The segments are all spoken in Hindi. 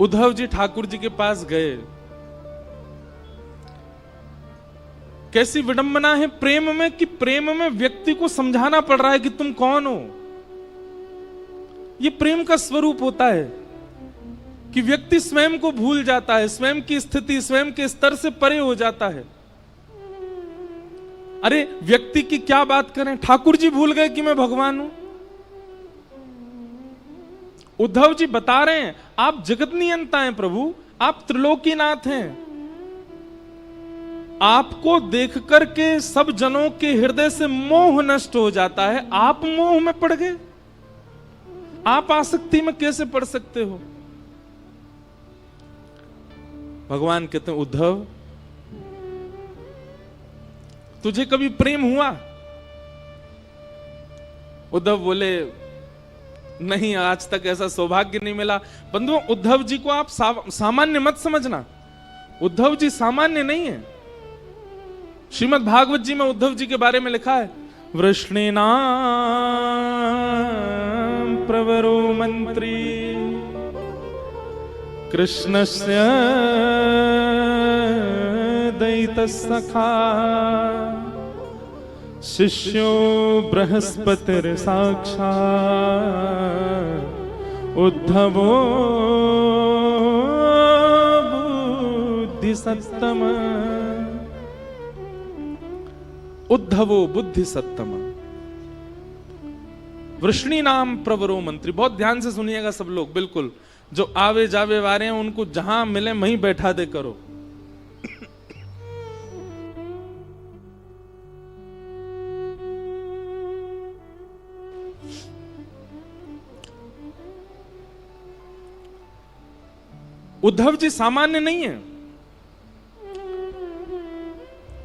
उद्धव जी ठाकुर जी के पास गए। कैसी विडंबना है प्रेम में कि प्रेम में व्यक्ति को समझाना पड़ रहा है कि तुम कौन हो। यह प्रेम का स्वरूप होता है कि व्यक्ति स्वयं को भूल जाता है, स्वयं की स्थिति, स्वयं के स्तर से परे हो जाता है। अरे व्यक्ति की क्या बात करें, ठाकुर जी भूल गए कि मैं भगवान हूं। उद्धव जी बता रहे हैं आप जगत नियंता हैं प्रभु, आप त्रिलोकीनाथ हैं। आपको देख करके सब जनों के हृदय से मोह नष्ट हो जाता है, आप मोह में पड़ गए। आप आसक्ति में कैसे पड़ सकते हो। भगवान कहते हैं उद्धव तुझे कभी प्रेम हुआ। उद्धव बोले नहीं, आज तक ऐसा सौभाग्य नहीं मिला। बंधुओं उद्धव जी को आप सामान्य मत समझना, उद्धव जी सामान्य नहीं है। श्रीमद् भागवत जी में उद्धव जी के बारे में लिखा है वृष्णीनां प्रवरो मंत्री कृष्णस्य दैतसखा शिष्यो बृहस्पतिर साक्षात् उद्धवो बुद्धि सत्तम। उद्धवो बुद्धि सत्तम वृष्णि नाम प्रवरो मंत्री। बहुत ध्यान से सुनिएगा सब लोग, बिल्कुल जो आवे जावे वारे हैं उनको जहां मिले वहीं बैठा दे करो। उद्धव जी सामान्य नहीं है।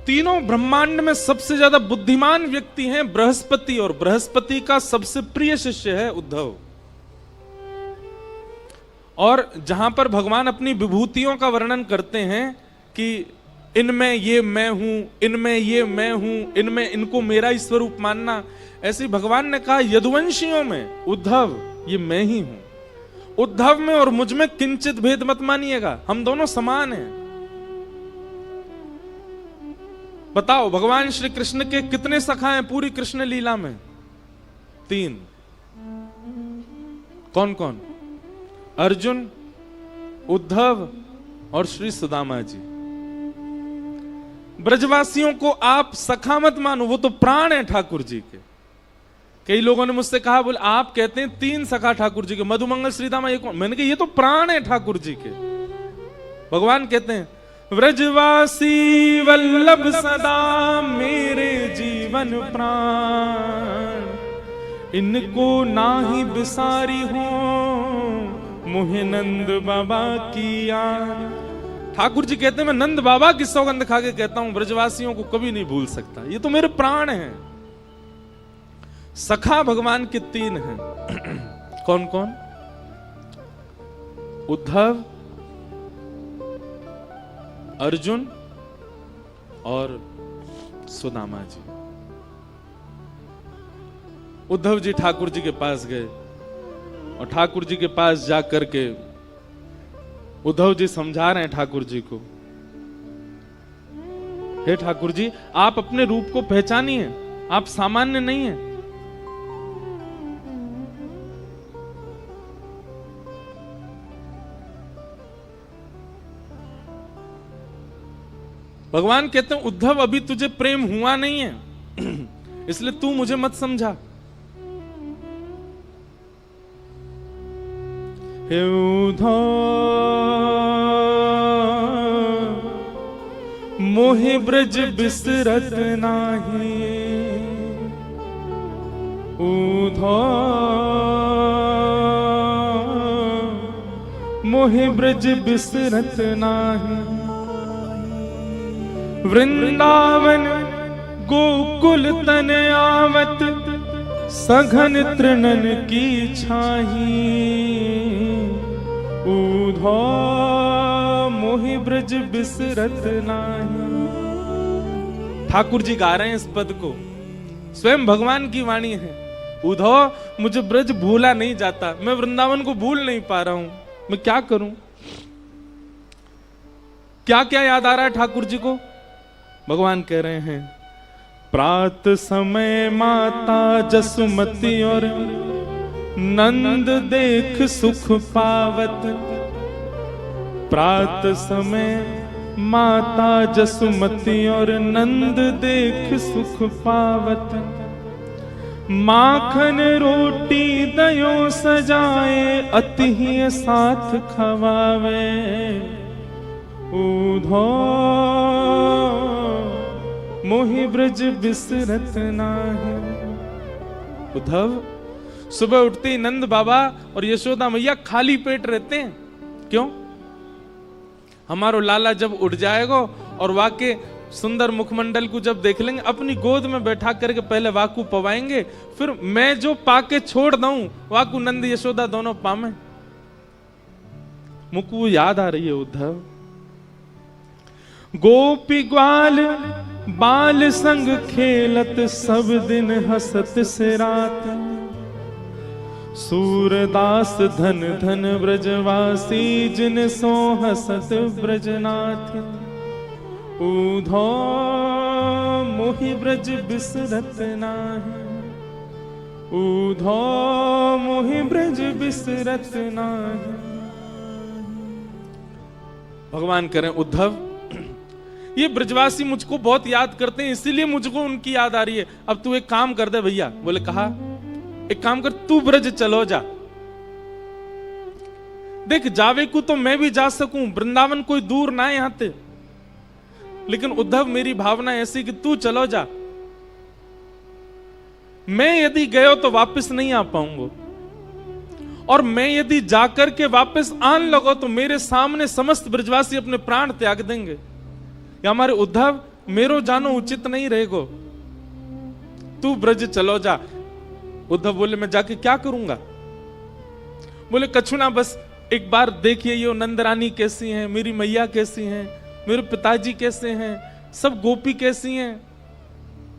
तीनों ब्रह्मांड में सबसे ज्यादा बुद्धिमान व्यक्ति हैं बृहस्पति, और बृहस्पति का सबसे प्रिय शिष्य है उद्धव। और जहां पर भगवान अपनी विभूतियों का वर्णन करते हैं कि इनमें ये मैं हूं, इनमें ये मैं हूं, इनमें इनको मेरा ही स्वरूप मानना, ऐसे भगवान ने कहा यदुवंशियों में उद्धव ये मैं ही हूं। उद्धव में और मुझ में किंचित भेद मत मानिएगा, हम दोनों समान हैं। बताओ भगवान श्री कृष्ण के कितने सखा हैं पूरी कृष्ण लीला में? 3। कौन कौन? अर्जुन, उद्धव और श्री सुदामा जी। ब्रजवासियों को आप सखा मत मानो, वो तो प्राण है ठाकुर जी के। कई लोगों ने मुझसे कहा बोले आप कहते हैं 3 सखा ठाकुर जी के, मधुमंगल श्रीदामा ये कौन? मैंने कहा ये तो प्राण है ठाकुर जी के। भगवान कहते हैं व्रजवासी वल्लभ सदा मेरे जीवन प्राण, इनको नाही बिसारी हो मोहे नंद बाबा की याद। ठाकुर जी कहते हैं मैं नंद बाबा की सौगंध खा के कहता हूं ब्रजवासियों को कभी नहीं भूल सकता, ये तो मेरे प्राण हैं। सखा भगवान के 3 हैं। कौन कौन? उद्धव, अर्जुन और सुदामा जी। उद्धव जी ठाकुर जी के पास गए और ठाकुर जी के पास जाकर के उद्धव जी समझा रहे हैं ठाकुर जी को, हे ठाकुर जी आप अपने रूप को पहचानिए, आप सामान्य नहीं हैं। भगवान कहते हैं उद्धव अभी तुझे प्रेम हुआ नहीं है इसलिए तू मुझे मत समझा। हे उद्धव मोहि ब्रज बिसरत नाही, उद्धव मोहि ब्रज बिसरत नाही। वृंदावन गोकुल तन आवत सघन तृणन की छाही, उद्धव मोहि ब्रज बिसरत नाही। ठाकुर जी गा रहे हैं इस पद को, स्वयं भगवान की वाणी है। उद्धव मुझे ब्रज भूला नहीं जाता, मैं वृंदावन को भूल नहीं पा रहा हूं, मैं क्या करूं। क्या क्या याद आ रहा है ठाकुर जी को? भगवान कह रहे हैं, प्रात समय माता जसुमती और नंद देख सुख पावत। प्रात समय माता जसुमती और नंद देख सुख पावत। माखन रोटी दयो सजाए अति ही साथ खवावे। ऊधो मोहि ब्रज बिसरत नाही। उद्धव, सुबह उठते ही नंद बाबा और यशोदा मैया खाली पेट रहते हैं। क्यों? हमारो लाला जब उठ जाएगा और वाके सुंदर मुखमंडल को जब देख लेंगे, अपनी गोद में बैठा करके पहले वाकू पवाएंगे, फिर मैं जो पाके छोड़ दूं वाकू नंद यशोदा दोनों पामे। मुकु याद आ रही है उद्धव। गोपी ग्वाल बाल संग खेलत सब दिन हसत से रात। सूरदास धन धन ब्रजवासी जिन सो हसत ब्रजनाथ। ऊधो मोहि ब्रज बिसरत नाही। ऊधो मोहि ब्रज बिसरत नाही। भगवान करें, उद्धव ये ब्रजवासी मुझको बहुत याद करते हैं, इसीलिए मुझको उनकी याद आ रही है। अब तू एक काम कर दे भैया। बोले कहा, एक काम कर, तू ब्रज चलो जा। देख जावे को तो मैं भी जा सकूं, वृंदावन कोई दूर ना है यहां से, लेकिन उद्धव मेरी भावना ऐसी कि तू चलो जा। मैं यदि गयो तो वापस नहीं आ पाऊंगा, और मैं यदि जाकर के वापस आने लगो तो मेरे सामने समस्त ब्रजवासी अपने प्राण त्याग देंगे। या हमारे उद्धव मेरो जानो उचित नहीं रहेगो, तू ब्रज चलो जा। उद्धव बोले, मैं जाके क्या करूंगा? बोले, कछु ना, बस एक बार देखिए ये नंदरानी कैसी हैं, मेरी मैया कैसी हैं, मेरे पिताजी कैसे हैं, सब गोपी कैसी हैं,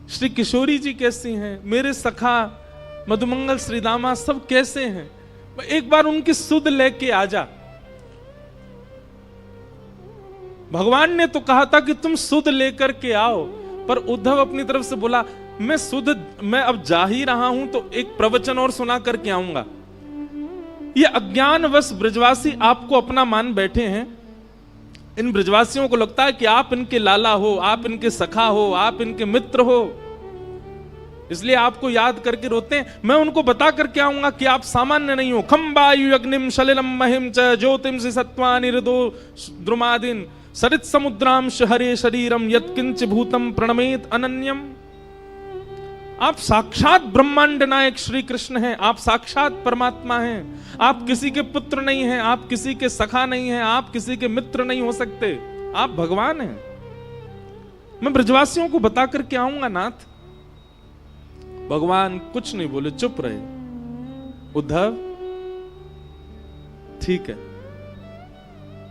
श्री किशोरी जी कैसी हैं, मेरे सखा मधुमंगल श्रीदामा सब कैसे हैं, एक बार उनकी सुध लेके आ जा। भगवान ने तो कहा था कि तुम सुध लेकर के आओ, पर उद्धव अपनी तरफ से बोला, मैं अब जा ही रहा हूं तो एक प्रवचन और सुना करके आऊंगा। ये अज्ञानवश ब्रजवासी आपको अपना मान बैठे हैं। इन ब्रजवासियों को लगता है कि आप इनके लाला हो, आप इनके सखा हो, आप इनके मित्र हो, इसलिए आपको याद करके रोते हैं। मैं उनको बता करके आऊंगा कि आप सामान्य नहीं हो। खंबायु अग्निम सलिलम महिम च ज्योतिम से सत्वानि हृदो द्रुमादिन सरित समुद्राम हरे शरीरम यत्किंच भूतम प्रणमेत अनन्यम। आप साक्षात ब्रह्मांड नायक श्री कृष्ण हैं, आप साक्षात परमात्मा हैं, आप किसी के पुत्र नहीं हैं, आप किसी के सखा नहीं हैं, आप किसी के मित्र नहीं हो सकते, आप भगवान हैं। मैं ब्रजवासियों को बता करके आऊंगा नाथ। भगवान कुछ नहीं बोले, चुप रहे। उद्धव ठीक है,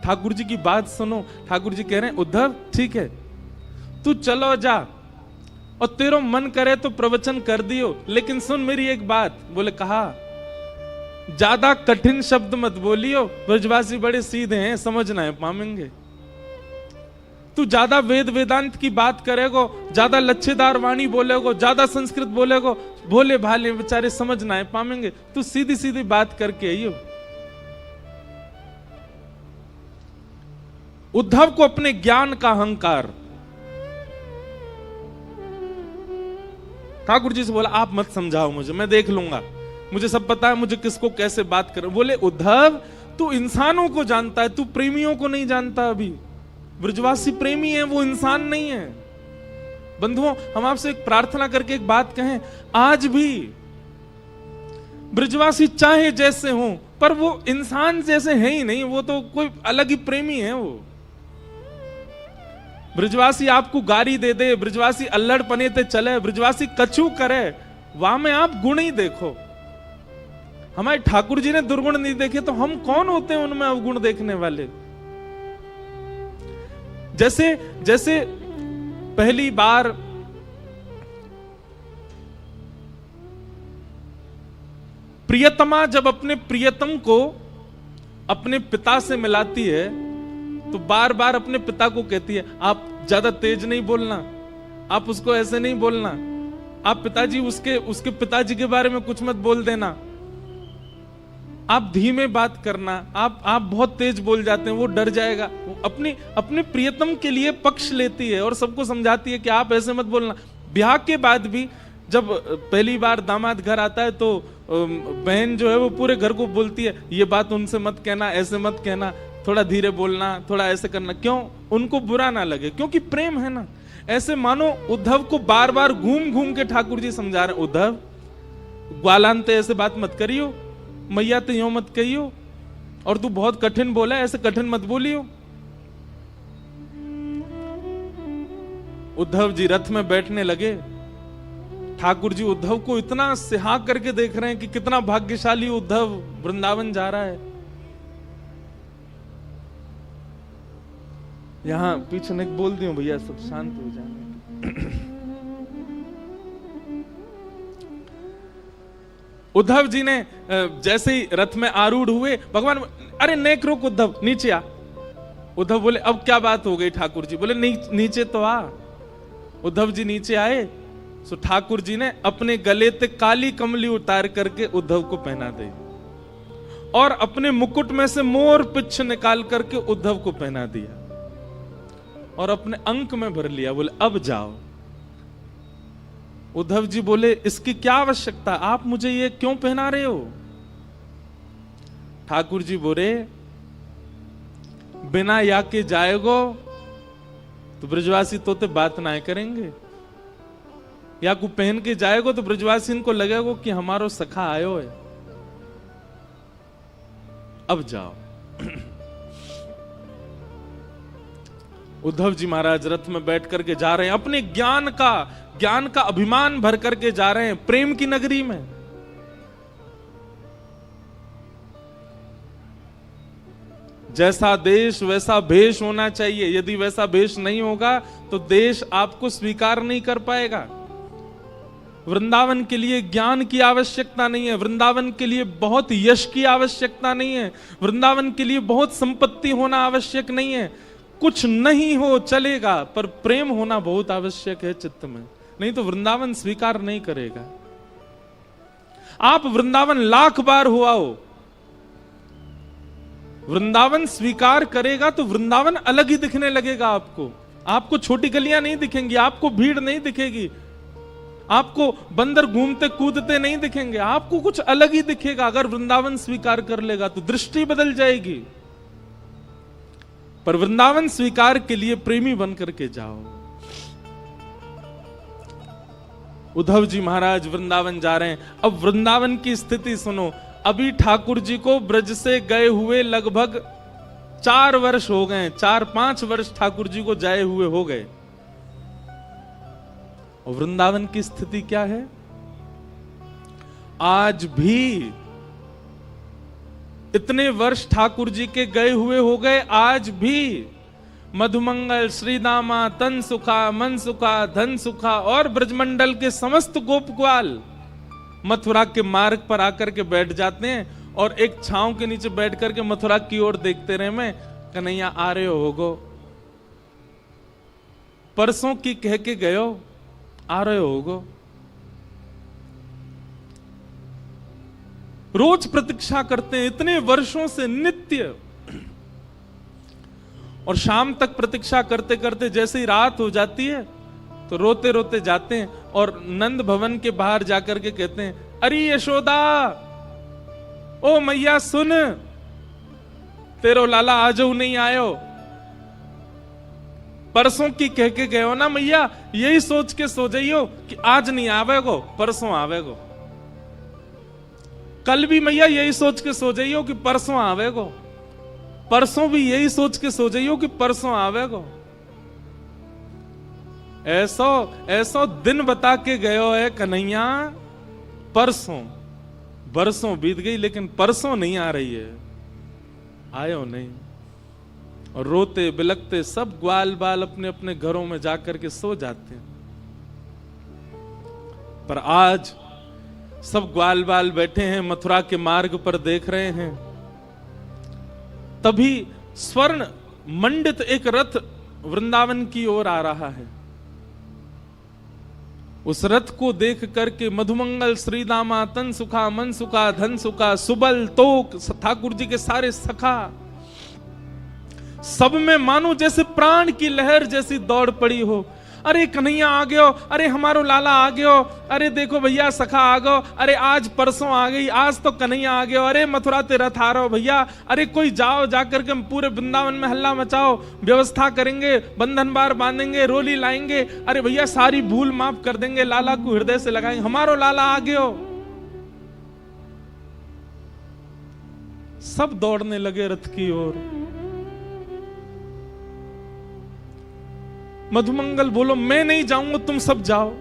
ठाकुर जी की बात सुनो। ठाकुर जी कह रहे हैं, उद्धव ठीक है, तू चलो जा, और तेरो मन करे तो प्रवचन कर दियो, लेकिन सुन मेरी एक बात। बोले कहा, ज्यादा कठिन शब्द मत बोलियो, ब्रजवासी बड़े सीधे हैं, समझना है पामेंगे। तू ज्यादा वेद वेदांत की बात करेगो, ज्यादा लच्छेदार वाणी बोलेगो, ज्यादा संस्कृत बोलेगो, भोले भाले बेचारे समझना है पामेंगे। तू सीधी सीधी बात करके आइयो। उद्धव को अपने ज्ञान का अहंकार। ठाकुर जी से बोला, आप मत समझाओ मुझे, मैं देख लूंगा, मुझे सब पता है, मुझे किसको कैसे बात कर। बोले, उद्धव तू इंसानों को जानता है, तू प्रेमियों को नहीं जानता। अभी ब्रजवासी प्रेमी है, वो इंसान नहीं है। बंधुओं, हम आपसे एक प्रार्थना करके एक बात कहें, आज भी ब्रजवासी चाहे जैसे हों, पर वो इंसान जैसे है ही नहीं, वो तो कोई अलग ही प्रेमी है। वो ब्रजवासी आपको गारी दे दे, ब्रजवासी अल्लड़ पने ते चले, ब्रजवासी कछु करे, वहां में आप गुण ही देखो। हमारे ठाकुर जी ने दुर्गुण नहीं देखे, तो हम कौन होते हैं उनमें अवगुण देखने वाले। जैसे जैसे पहली बार प्रियतमा जब अपने प्रियतम को अपने पिता से मिलाती है, तो बार बार अपने पिता को कहती है, आप ज्यादा तेज नहीं बोलना, आप उसको ऐसे नहीं बोलना, आप पिताजी उसके पिताजी के बारे में कुछ मत बोल देना, आप धीमे बात करना, आप बहुत तेज बोल जाते हैं, वो डर जाएगा। वो अपने प्रियतम के लिए पक्ष लेती है और सबको समझाती है कि आप ऐसे मत बोलना। ब्याह के बाद भी जब पहली बार दामाद घर आता है तो बहन जो है वो पूरे घर को बोलती है, ये बात उनसे मत कहना, ऐसे मत कहना, थोड़ा धीरे बोलना, थोड़ा ऐसे करना। क्यों? उनको बुरा ना लगे, क्योंकि प्रेम है ना। ऐसे मानो उद्धव को बार बार घूम घूम के ठाकुर जी समझा रहे, उद्धव ग्वालांते ऐसे बात मत करियो, मैया तो यो मत कहियो, और तू बहुत कठिन बोला, ऐसे कठिन मत बोलियो। उद्धव जी रथ में बैठने लगे। ठाकुर जी उद्धव को इतना सिहा करके देख रहे हैं कि कितना भाग्यशाली उद्धव वृंदावन जा रहा है। यहां पीछे नहीं बोल दियो भैया, सब शांत हो जाए। उद्धव जी ने जैसे ही रथ में आरूढ़ हुए, भगवान अरे नेक रोक उद्धव, नीचे आ। उद्धव बोले अब क्या बात हो गई ठाकुर जी? बोले नीचे तो आ। उद्धव जी नीचे आए, सो ठाकुर जी ने अपने गले ते काली कमली उतार करके उद्धव को पहना दी और अपने मुकुट में से मोर पिच्छ निकाल करके उद्धव को पहना दिया और अपने अंक में भर लिया। बोले अब जाओ। उद्धव जी बोले इसकी क्या आवश्यकता, आप मुझे ये क्यों पहना रहे हो? ठाकुर जी बोले बिना या के जाएगो तो ब्रजवासी तोते बात ना करेंगे, या को पहन के जाएगो तो ब्रजवासी इनको लगेगो कि हमारो सखा आयो है। अब जाओ। उद्धव जी महाराज रथ में बैठ करके जा रहे हैं, अपने ज्ञान का अभिमान भर करके जा रहे हैं प्रेम की नगरी में। जैसा देश वैसा भेष होना चाहिए, यदि वैसा भेष नहीं होगा तो देश आपको स्वीकार नहीं कर पाएगा। वृंदावन के लिए ज्ञान की आवश्यकता नहीं है, वृंदावन के लिए बहुत यश की आवश्यकता नहीं है, वृंदावन के लिए बहुत संपत्ति होना आवश्यक नहीं है। कुछ नहीं हो चलेगा, पर प्रेम होना बहुत आवश्यक है चित्त में, नहीं तो वृंदावन स्वीकार नहीं करेगा। आप वृंदावन लाख बार हुआ हो, वृंदावन स्वीकार करेगा तो वृंदावन अलग ही दिखने लगेगा आपको। आपको छोटी गलियां नहीं दिखेंगी, आपको भीड़ नहीं दिखेगी, आपको बंदर घूमते कूदते नहीं दिखेंगे, आपको कुछ अलग ही दिखेगा। अगर वृंदावन स्वीकार कर लेगा तो दृष्टि बदल जाएगी। पर वृंदावन स्वीकार के लिए प्रेमी बन करके जाओ। उद्धव जी महाराज वृंदावन जा रहे हैं। अब वृंदावन की स्थिति सुनो। अभी ठाकुर जी को ब्रज से गए हुए लगभग 4 वर्ष हो गए, 4-5 वर्ष ठाकुर जी को जाए हुए हो गए। और वृंदावन की स्थिति क्या है? आज भी इतने वर्ष ठाकुर जी के गए हुए हो गए, आज भी मधुमंगल, श्रीदामा, तन सुखा, मन सुखा, धन सुखा और ब्रजमंडल के समस्त गोप ग्वाल मथुरा के मार्ग पर आकर के बैठ जाते हैं और एक छांव के नीचे बैठ करके मथुरा की ओर देखते रहे। मैं कन्हैया आ रहे होगो, परसों की कह के गयो, आ रहे होगो। रोज प्रतीक्षा करते हैं इतने वर्षों से नित्य, और शाम तक प्रतीक्षा करते करते जैसे ही रात हो जाती है तो रोते रोते जाते हैं और नंद भवन के बाहर जाकर के कहते हैं, अरे यशोदा, ओ मैया सुन, तेरो लाला आजो नहीं आयो। परसों की कह के गयो ना मैया, यही सोच के सो जाइयो कि आज नहीं आवेगो, परसों आवेगो। कल भी मैया यही सोच के सो जाइयो कि परसों आवेगो, परसों भी यही सोच के सो जाइयो कि परसों आवेगो। ऐसो दिन बता के गयो है कन्हैया, परसों बरसों बीत गई लेकिन परसों नहीं आ रही है, आयो नहीं। और रोते बिलकते सब ग्वाल बाल अपने अपने घरों में जाकर के सो जाते हैं। पर आज सब ग्वाल बाल बैठे हैं मथुरा के मार्ग पर देख रहे हैं। तभी स्वर्ण मंडित एक रथ वृंदावन की ओर आ रहा है। उस रथ को देख करके मधुमंगल, श्रीदामा, तन सुखा, मन सुखा, धन सुखा, सुबल, तोक, ठाकुर जी के सारे सखा, सब में मानो जैसे प्राण की लहर जैसी दौड़ पड़ी हो। अरे कन्हैया आ गयो, अरे हमारो लाला आ गयो, अरे देखो भैया सखा आ गयो, अरे आज परसों आ गई, आज तो कन्हैया आ गयो, अरे मथुरा ते रथ आ रहो भैया, अरे कोई जाओ, जाकर के पूरे वृंदावन में हल्ला मचाओ, व्यवस्था करेंगे, बंधन बार बांधेंगे, रोली लाएंगे, अरे भैया सारी भूल माफ कर देंगे, लाला को हृदय से लगाएंगे, हमारो लाला आ गयो। सब दौड़ने लगे रथ की ओर। मधुमंगल बोलो मैं नहीं जाऊंगा, तुम सब जाओ,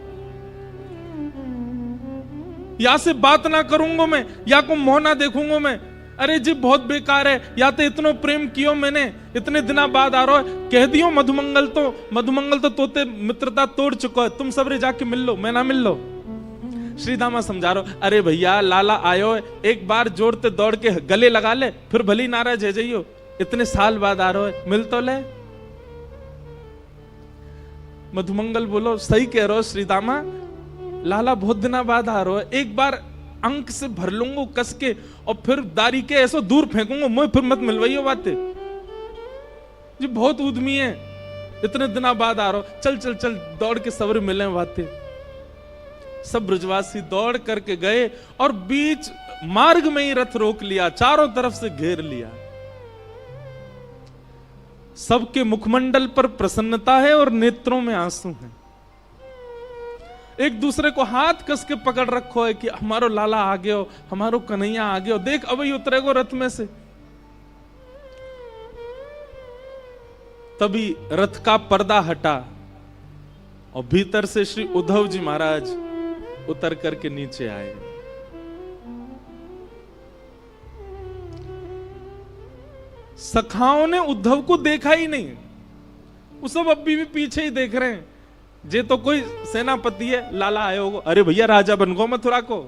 या से बात ना करूंगा मैं, या को मोह ना देखूंगा मैं। अरे जी बहुत बेकार है, या तो इतना प्रेम कियो मैंने, इतने दिना बाद आ रहा है, कह दियो मधुमंगल तो तोते मित्रता तोड़ चुका है, तुम सब रे जाके मिल लो, मैं ना मिल लो। श्रीदामा समझा रहा, अरे भैया लाला आयो, एक बार जोड़ते दौड़ के गले लगा ले, फिर भली नाराज है जाइयो, इतने साल बाद आ रहा है, मिल तो ले। मधुमंगल बोलो सही कह रहे हो श्रीदामा, लाला बहुत दिना बाद आ रहा है, एक बार अंक से भर लूंगा कस के, और फिर दारी के ऐसो दूर फेंकूंगा, मुझे फिर मत मिलवाइयो बातें जी, बहुत उद्यमी है, इतने दिना बाद आ रहा हो, चल चल चल दौड़ के सबर मिले बातें। सब ब्रजवासी दौड़ करके गए और बीच मार्ग में ही रथ रोक लिया, चारों तरफ से घेर लिया। सबके मुखमंडल पर प्रसन्नता है और नेत्रों में आंसू हैं। एक दूसरे को हाथ कस के पकड़ रखो है कि हमारो लाला आ गयो, हमारो कन्हैया आ गयो, देख अभी उतरेगो रथ में से। तभी रथ का पर्दा हटा और भीतर से श्री उद्धव जी महाराज उतर करके नीचे आए। सखाओं ने उद्धव को देखा ही नहीं, वो सब अभी भी पीछे ही देख रहे हैं, जे तो कोई सेनापति है, लाला आए होगो, अरे भैया राजा बन गो मथुरा को,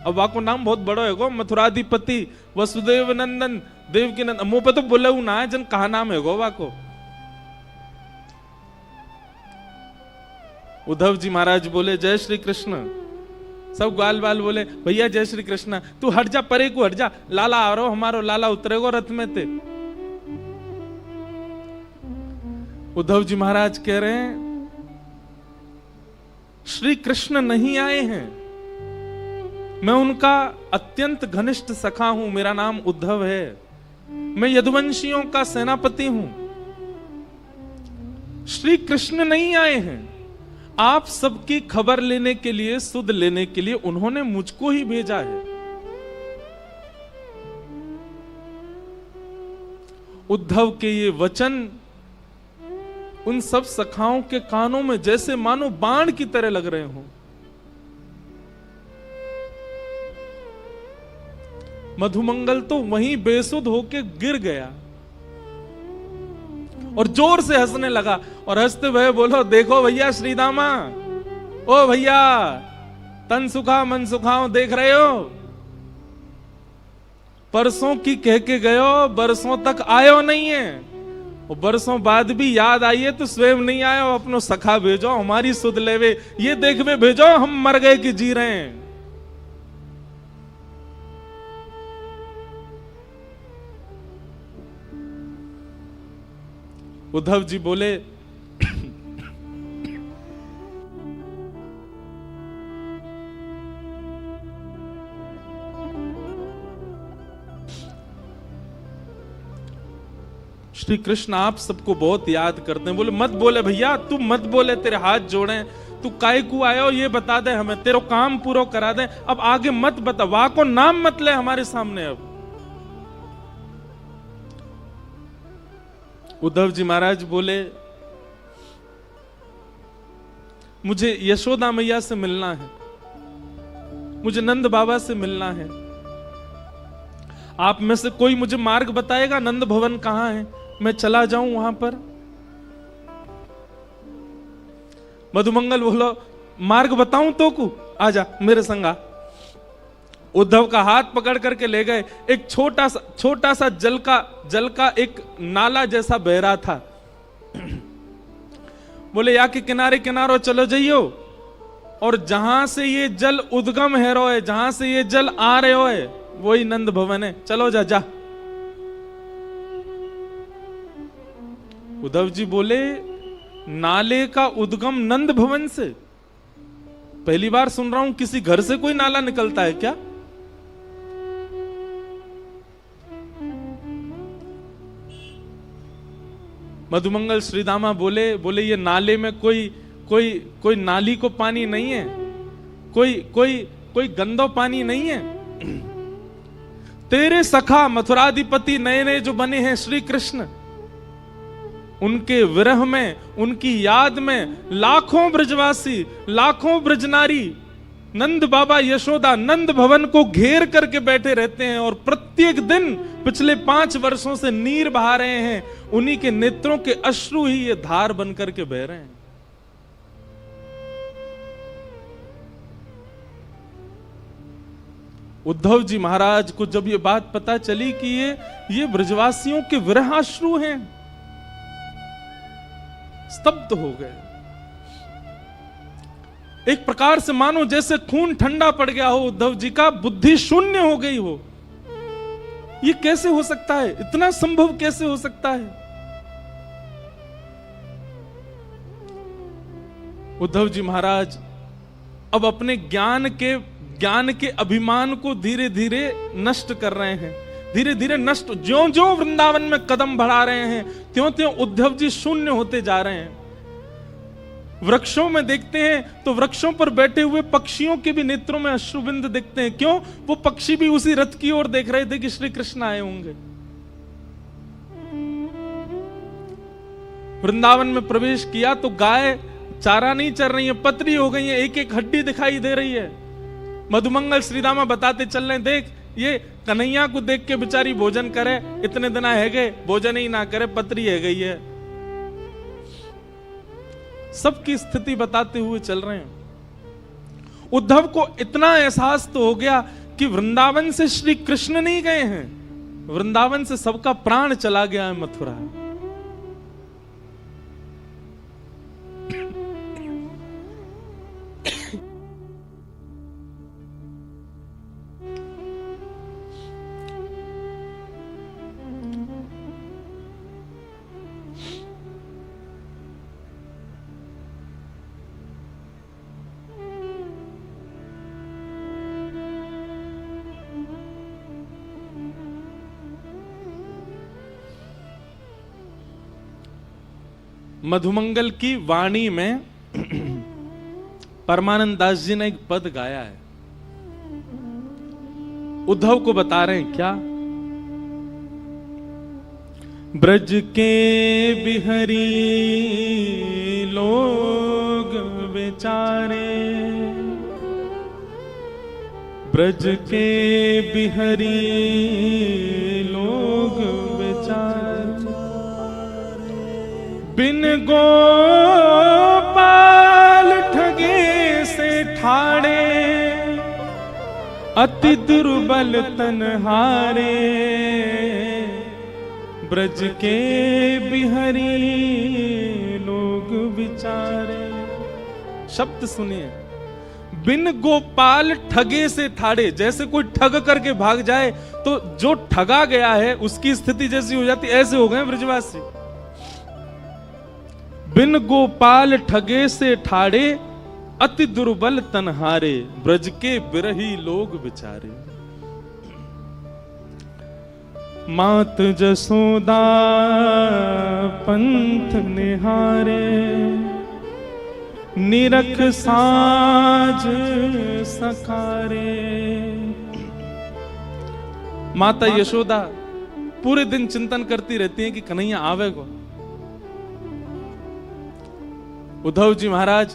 अब वाको नाम बहुत बड़ो है गो, मथुराधिपति वसुदेव नंदन देवकी नंदन, मुंह पे तो बोले ना है जन कहा नाम है गो वाको। उद्धव जी महाराज बोले जय श्री कृष्ण, सब ग्वाल बाल बोले भैया जय श्री कृष्ण, तू हट जा, परे को हट जा, लाला आ रहा, हमारो लाला उतरेगो रथ में ते। उद्धव जी महाराज कह रहे हैं श्री कृष्ण नहीं आए हैं, मैं उनका अत्यंत घनिष्ठ सखा हूं, मेरा नाम उद्धव है, मैं यदुवंशियों का सेनापति हूं। श्री कृष्ण नहीं आए हैं, आप सबकी खबर लेने के लिए, सुध लेने के लिए उन्होंने मुझको ही भेजा है। उद्धव के ये वचन उन सब सखाओं के कानों में जैसे मानो बाण की तरह लग रहे हो। मधुमंगल तो वहीं बेसुध होके गिर गया और जोर से हंसने लगा, और हंसते हुए बोलो देखो भैया श्रीदामा, ओ भैया तन सुखा मन सुखाओ, देख रहे हो, परसों की कह के गयो, बरसों तक आयो नहीं है, और बरसों बाद भी याद आई है तो स्वयं नहीं आयो, अपनो सखा भेजो, हमारी सुध लेवे, ये देखवे भेजो हम मर गए कि जी रहे हैं। उद्धव जी बोले श्री कृष्ण आप सबको बहुत याद करते हैं। बोले मत बोले भैया, तू मत बोले, तेरे हाथ जोड़े, तू काय को आयो ये बता दे हमें, तेरो काम पूरा करा दे, अब आगे मत बता, वाह को नाम मत ले हमारे सामने। अब उद्धव जी महाराज बोले मुझे यशोदा मैया से मिलना है, मुझे नंद बाबा से मिलना है, आप में से कोई मुझे मार्ग बताएगा, नंद भवन कहां है, मैं चला जाऊं वहां पर। मधुमंगल बोलो मार्ग बताऊं तो को, आजा मेरे संग आ। उद्धव का हाथ पकड़ करके ले गए। एक छोटा सा जल का एक नाला जैसा बह रहा था। बोले या के किनारे किनारो चलो जाइयो, और जहां से ये जल उद्गम है रोए, जहां से ये जल आ रहे होए, वही नंद भवन है, चलो जा जा। उद्धव जी बोले नाले का उद्गम नंद भवन से? पहली बार सुन रहा हूं किसी घर से कोई नाला निकलता है क्या? मधुमंगल श्रीदामा बोले ये नाले में कोई नाली को पानी नहीं है, कोई गंदो पानी नहीं है। तेरे सखा मथुराधिपति नए नए जो बने हैं श्री कृष्ण, उनके विरह में, उनकी याद में लाखों ब्रजवासी, लाखों ब्रजनारी नंद बाबा यशोदा नंद भवन को घेर करके बैठे रहते हैं, और प्रत्येक दिन पिछले 5 वर्षों से नीर बहा रहे हैं। उन्हीं के नेत्रों के अश्रु ही ये धार बन करके बह रहे हैं। उद्धव जी महाराज को जब ये बात पता चली कि ये ब्रजवासियों के विरहाश्रु हैं, स्तब्ध हो गए। एक प्रकार से मानो जैसे खून ठंडा पड़ गया हो उद्धव जी का, बुद्धि शून्य हो गई हो। ये कैसे हो सकता है? इतना संभव कैसे हो सकता है? उद्धव जी महाराज अब अपने ज्ञान के अभिमान को धीरे धीरे नष्ट कर रहे हैं, धीरे धीरे नष्ट। ज्यों ज्यों वृंदावन में कदम बढ़ा रहे हैं, त्यों त्यों उद्धव जी शून्य होते जा रहे हैं। वृक्षों में देखते हैं तो वृक्षों पर बैठे हुए पक्षियों के भी नेत्रों में अश्रुबिंद दिखते हैं। क्यों? वो पक्षी भी उसी रथ की ओर देख रहे थे कि श्री कृष्ण आए होंगे। वृंदावन में प्रवेश किया तो गाय चारा नहीं चर रही है, पतरी हो गई है, एक एक हड्डी दिखाई दे रही है। मधुमंगल श्रीदामा बताते चल रहे, देख ये कन्हैया को देख के बेचारी भोजन करे, इतने दिन है गए भोजन ही ना करे, पतरी है गई है। सबकी स्थिति बताते हुए चल रहे हैं। उद्धव को इतना एहसास तो हो गया कि वृंदावन से श्री कृष्ण नहीं गए हैं, वृंदावन से सबका प्राण चला गया है मथुरा। मधुमंगल की वाणी में परमानंद दास जी ने एक पद गाया है, उद्धव को बता रहे हैं क्या? ब्रज के बिहरी लोग बेचारे, ब्रज के बिहरी लोग बेचारे, बिन गोपाल ठगे से ठाड़े, अति दुर्बल तनहारे, ब्रज के बिहरी लोग बिचारे। शब्द सुनिए, बिन गोपाल ठगे से ठाड़े। जैसे कोई ठग करके भाग जाए तो जो ठगा गया है उसकी स्थिति जैसी हो जाती, ऐसे हो गए ब्रजवासी। बिन गोपाल ठगे से ठाड़े, अति दुर्बल तनहारे, ब्रज के बिरही लोग बिचारे। मात जसोदा पंथ निहारे, निरख साज सकारे। माता यशोदा पूरे दिन चिंतन करती रहती हैं कि कन्हैया आवेगा। उद्धव जी महाराज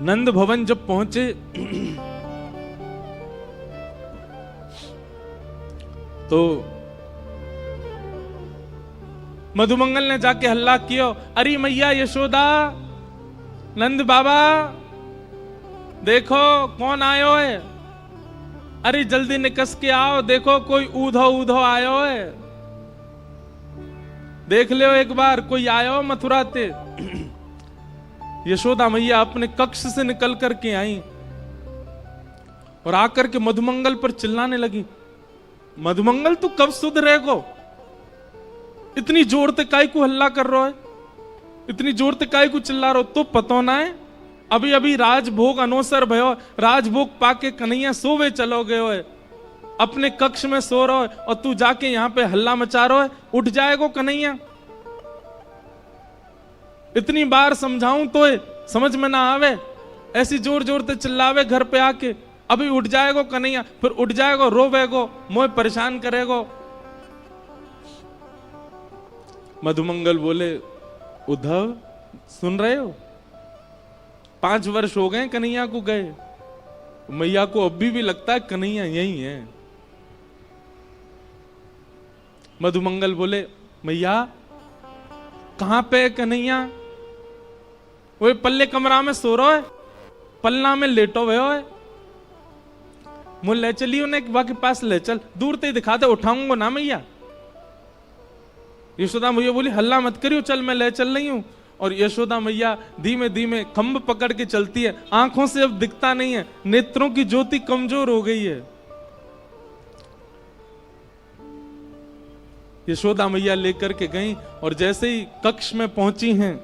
नंद भवन जब पहुंचे तो मधुमंगल ने जाके हल्ला किया, अरे मैया यशोदा, नंद बाबा देखो कौन आयो है। अरे जल्दी निकस के आओ, देखो कोई ऊधो ऊधो आयो है, देख लो एक बार कोई आयो मथुरा ते। यशोदा मैया अपने कक्ष से निकल करके आई और आकर के मधुमंगल पर चिल्लाने लगी, मधुमंगल तू कब सुधरेगो? इतनी जोर ते काय को हल्ला कर रहा है, इतनी जोर ते काय को चिल्ला रहा हो? तो पतो ना है अभी अभी राजभोग अनोसर भयो, राजभोग पाके कन्हैया सोवे चलो गयो है, अपने कक्ष में सो रहो है और तू जाके यहां पे हल्ला मचा रहा है, उठ जाएगो कन्हैया? इतनी बार समझाऊं तो समझ में ना आवे, ऐसी जोर जोर ते चिल्लावे घर पे आके, अभी उठ जाएगो कन्हैया, फिर उठ जाएगो रोवेगो, मोह परेशान करेगो। मधुमंगल बोले, उद्धव सुन रहे हो, 5 वर्ष हो गए कन्हैया को गए, मैया को अभी भी लगता है कन्हैया यही है। मधुमंगल बोले, मैया कहां पे कन्हैया? वो पल्ले कमरा में सो रहा है, पलना में लेटो हुए है, मुझे ले चलिए उन्हें बाकी पास ले चल, दूर ते दिखाते, उठाऊंगा ना मैया। यशोदा मैया बोली, हल्ला मत करियो, चल मैं ले चल रही हूं। और यशोदा मैया धीमे धीमे खंभ पकड़ के चलती है, आंखों से अब दिखता नहीं है, नेत्रों की ज्योति कमजोर हो गई है। यशोदा मैया लेकर के गई और जैसे ही कक्ष में पहुंची हैं,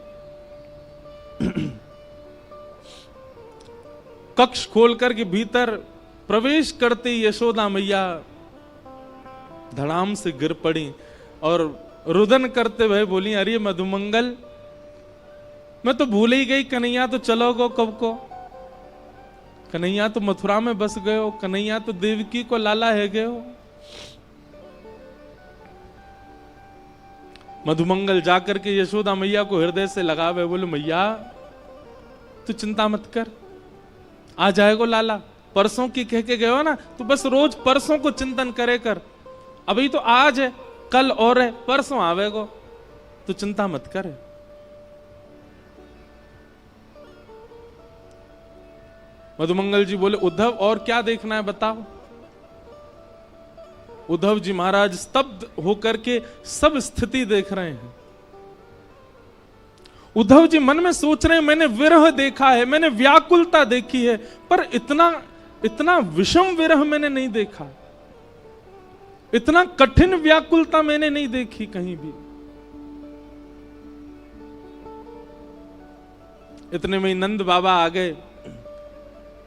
कक्ष खोल करके भीतर प्रवेश करते ही यशोदा मैया धड़ाम से गिर पड़ी और रुदन करते हुए बोली, अरे मधुमंगल मैं तो भूल ही गई, कन्हैया तो चलोगो कब को, कन्हैया तो मथुरा में बस गए हो, कन्हैया तो देवकी को लाला है गए हो। मधुमंगल जाकर के यशोदा मैया को हृदय से लगावे, बोले मैया तू चिंता मत कर, आ जाएगो लाला, परसों की कह के गए हो ना, तू बस रोज परसों को चिंतन करे कर, अभी तो आज है, कल और है, परसों आवेगो, तू चिंता मत कर। मधुमंगल जी बोले, उद्धव और क्या देखना है बताओ। उद्धव जी महाराज स्तब्ध होकर के सब स्थिति देख रहे हैं। उद्धव जी मन में सोच रहे हैं, मैंने विरह देखा है, मैंने व्याकुलता देखी है, पर इतना विषम विरह मैंने नहीं देखा, इतना कठिन व्याकुलता मैंने नहीं देखी कहीं भी। इतने में नंद बाबा आ गए।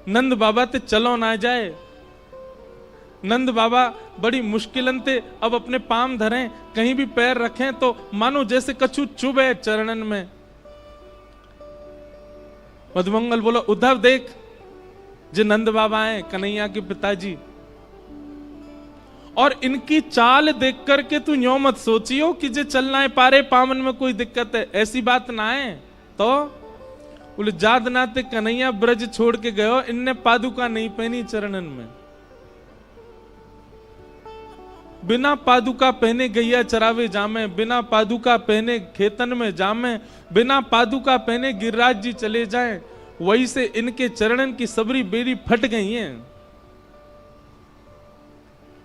नंद बाबा ते चलो ना जाए, नंद बाबा बड़ी मुश्किलन ते अब अपने पाम धरें, कहीं भी पैर रखें तो मानो जैसे कछु चुभे चरणन में। मधुमंगल बोलो, उद्धव देख, जे नंद बाबा हैं कन्हैया के पिताजी, और इनकी चाल देख करके तू यूं मत सोचियो कि जे चलना है पारे पामन में कोई दिक्कत है, ऐसी बात ना है। तो बोले, जाद नाते कन्हैया ब्रज छोड़ के गयो, इनने पादुका नहीं पहनी चरणन में, बिना पादुका पहने गैया चरावे जामे, बिना पादुका पहने खेतन में जामे, बिना पादुका पहने गिरिराज जी चले जाएं, वही से इनके चरणन की सबरी बेरी फट गई है।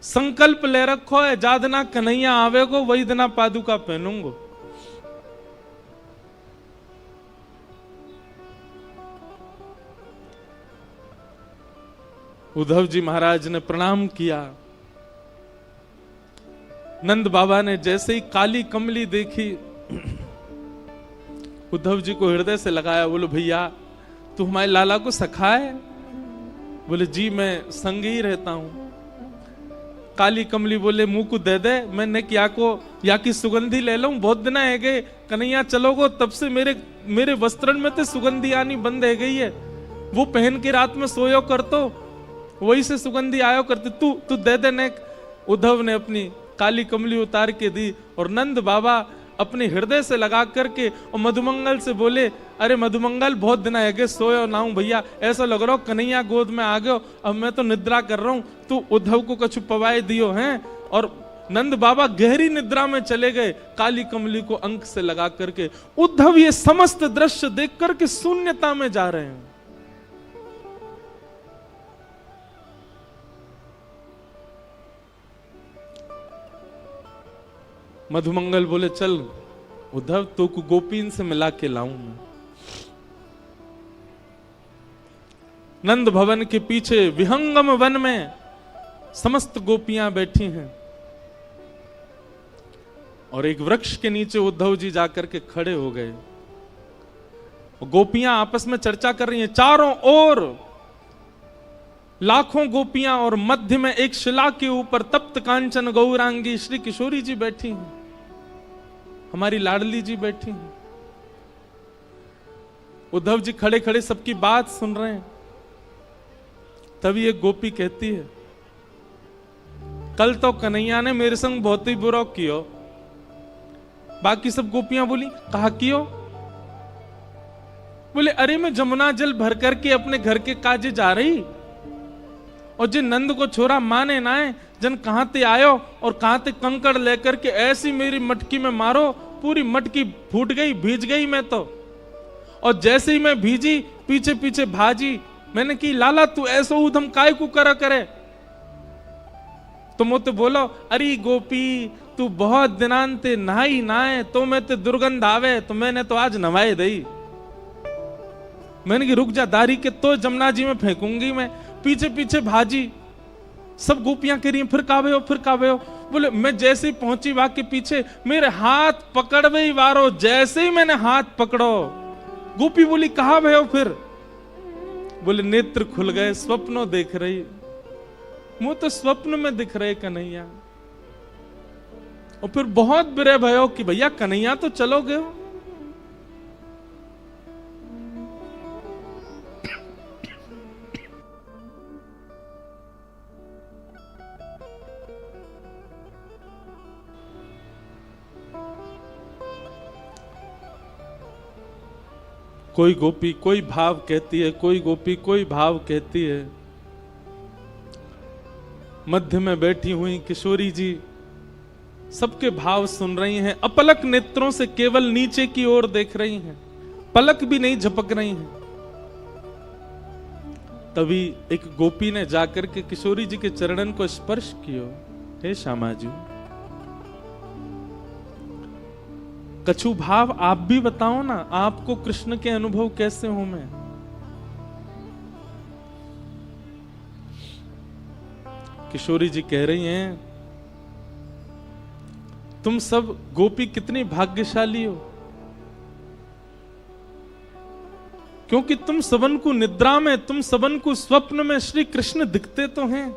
संकल्प ले रखो है, जादना कन्हैया आवेगो वही दिना पादुका पहनूंगो। उद्धव जी महाराज ने प्रणाम किया। नंद बाबा ने जैसे ही काली कमली देखी, उद्धव जी को हृदय से लगाया। बोलो, भैया तू हमारे लाला को सखा है? बोले, जी मैं संग ही रहता हूं। काली कमली बोले, मुंह को दे दे, मैं क्या को या की सुगंधी ले लूं, बहुत दिन है गए कन्हैया चलोगो, तब से मेरे वस्त्रन में तो सुगंधी आनी बंद है गई है, वो पहन के रात में सोयो कर तो वही से सुगंधी आयो करते, तू दे दे ने। उद्धव ने अपनी काली कमली उतार के दी और नंद बाबा अपने हृदय से लगा करके और मधुमंगल से बोले, अरे मधुमंगल बहुत दिन है गए, सोयो ना हूं भैया, ऐसा लग रहा हो कन्हैया गोद में आ गयो, अब मैं तो निद्रा कर रहा हूं, तू उद्धव को कछु पवाए दियो हैं। और नंद बाबा गहरी निद्रा में चले गए, काली कमली को अंक से लगा करके। उद्धव ये समस्त दृश्य देख करके शून्यता में जा रहे हैं। मधुमंगल बोले चल उद्धव तो को गोपीन से मिला के लाऊं मैं। नंद भवन के पीछे विहंगम वन में समस्त गोपियां बैठी हैं और एक वृक्ष के नीचे उद्धव जी जाकर के खड़े हो गए। गोपियां आपस में चर्चा कर रही हैं, चारों ओर लाखों गोपियां और मध्य में एक शिला के ऊपर तप्त कांचन गौरांगी श्री किशोरी जी बैठी हैं, हमारी लाडली जी बैठी हैं। उद्धव जी खड़े खड़े सबकी बात सुन रहे हैं। तभी एक गोपी कहती है, कल तो कन्हैया ने मेरे संग बहुत ही बुरा किया। बाकी सब गोपियां बोली, कहा कियो? बोले अरे मैं जमुना जल भर करके अपने घर के काजे जा रही और जिन नंद को छोरा माने ना है, जन कहां ते आयो और कहां ते कंकड़ लेकर के ऐसी मेरी मटकी में मारो, पूरी मटकी फूट गई, भीज गई मैं तो। और जैसे ही मैं भीजी पीछे पीछे भाजी, मैंने की लाला तू ऐसो उधम काय को करा करे? तो मुझे बोलो अरे गोपी तू बहुत दिनांते नहाई नाए तो मैं ते दुर्गंध आवे, तो मैंने तो आज नवाए दई। मैंने की रुक जा दारी के तो जमुना जी में फेंकूंगी मैं। पीछे पीछे भाजी, सब गोपियां कह रही हैं फिर कावे हो, फिर कावे हो। बोले मैं जैसे ही पहुंची वहां के पीछे मेरे हाथ पकड़वे ही वारो, जैसे ही मैंने हाथ पकड़ो गोपी बोली कहा भय हो फिर? बोले नेत्र खुल गए, स्वप्नों देख रही। मुंह तो स्वप्न में दिख रहे कन्हैया। और फिर बहुत बुरे भयो कि भैया कन्हैया तो चलोगे हो। कोई गोपी कोई भाव कहती है, कोई गोपी कोई भाव कहती है। मध्य में बैठी हुई किशोरी जी सबके भाव सुन रही हैं, अपलक नेत्रों से केवल नीचे की ओर देख रही हैं, पलक भी नहीं झपक रही हैं। तभी एक गोपी ने जाकर के किशोरी जी के चरणन को स्पर्श किया। हे श्यामा जी, कछु भाव आप भी बताओ ना, आपको कृष्ण के अनुभव कैसे हो? मैं किशोरी जी कह रही हैं, तुम सब गोपी कितनी भाग्यशाली हो, क्योंकि तुम सबन को निद्रा में, तुम सबन को स्वप्न में श्री कृष्ण दिखते तो हैं।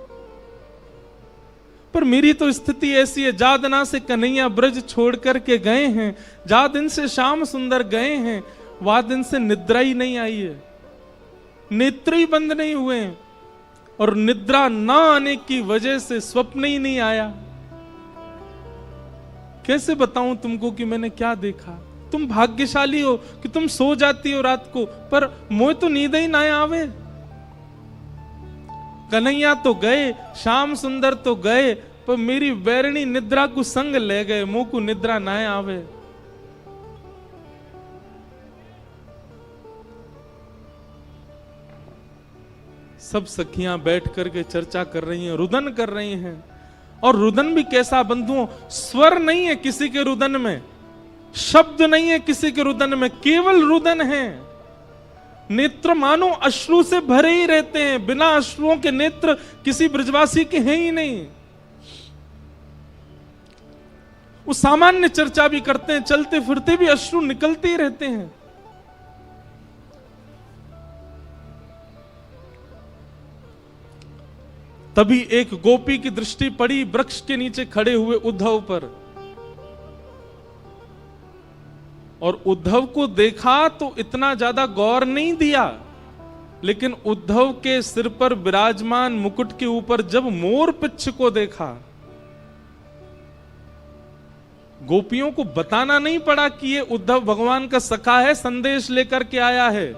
पर मेरी तो स्थिति ऐसी है, जा दिना से कन्हैया ब्रज छोड़ करके गए हैं, जा दिन से श्याम सुंदर गए हैं, वह दिन से निद्रा ही नहीं आई है, नेत्र ही बंद नहीं हुए हैं, और निद्रा ना आने की वजह से स्वप्न ही नहीं आया। कैसे बताऊं तुमको कि मैंने क्या देखा? तुम भाग्यशाली हो कि तुम सो जाती हो रात को, पर मोह तो नींद ही ना आवे। कन्हैया तो गए, श्याम सुंदर तो गए, पर मेरी वैरणी निद्रा को संग ले गए, मुंह को निद्रा ना आवे। सब सखियां बैठ करके चर्चा कर रही हैं, रुदन कर रही हैं। और रुदन भी कैसा बंधुओं, स्वर नहीं है किसी के रुदन में, शब्द नहीं है किसी के रुदन में, केवल रुदन है। नेत्र मानो अश्रु से भरे ही रहते हैं, बिना अश्रुओं के नेत्र किसी ब्रजवासी के हैं ही नहीं। वो सामान्य चर्चा भी करते हैं, चलते फिरते भी अश्रु निकलते ही रहते हैं। तभी एक गोपी की दृष्टि पड़ी वृक्ष के नीचे खड़े हुए उद्धव पर, और उद्धव को देखा तो इतना ज्यादा गौर नहीं दिया, लेकिन उद्धव के सिर पर विराजमान मुकुट के ऊपर जब मोर पिच्छ को देखा, गोपियों को बताना नहीं पड़ा कि ये उद्धव भगवान का सखा है, संदेश लेकर के आया है।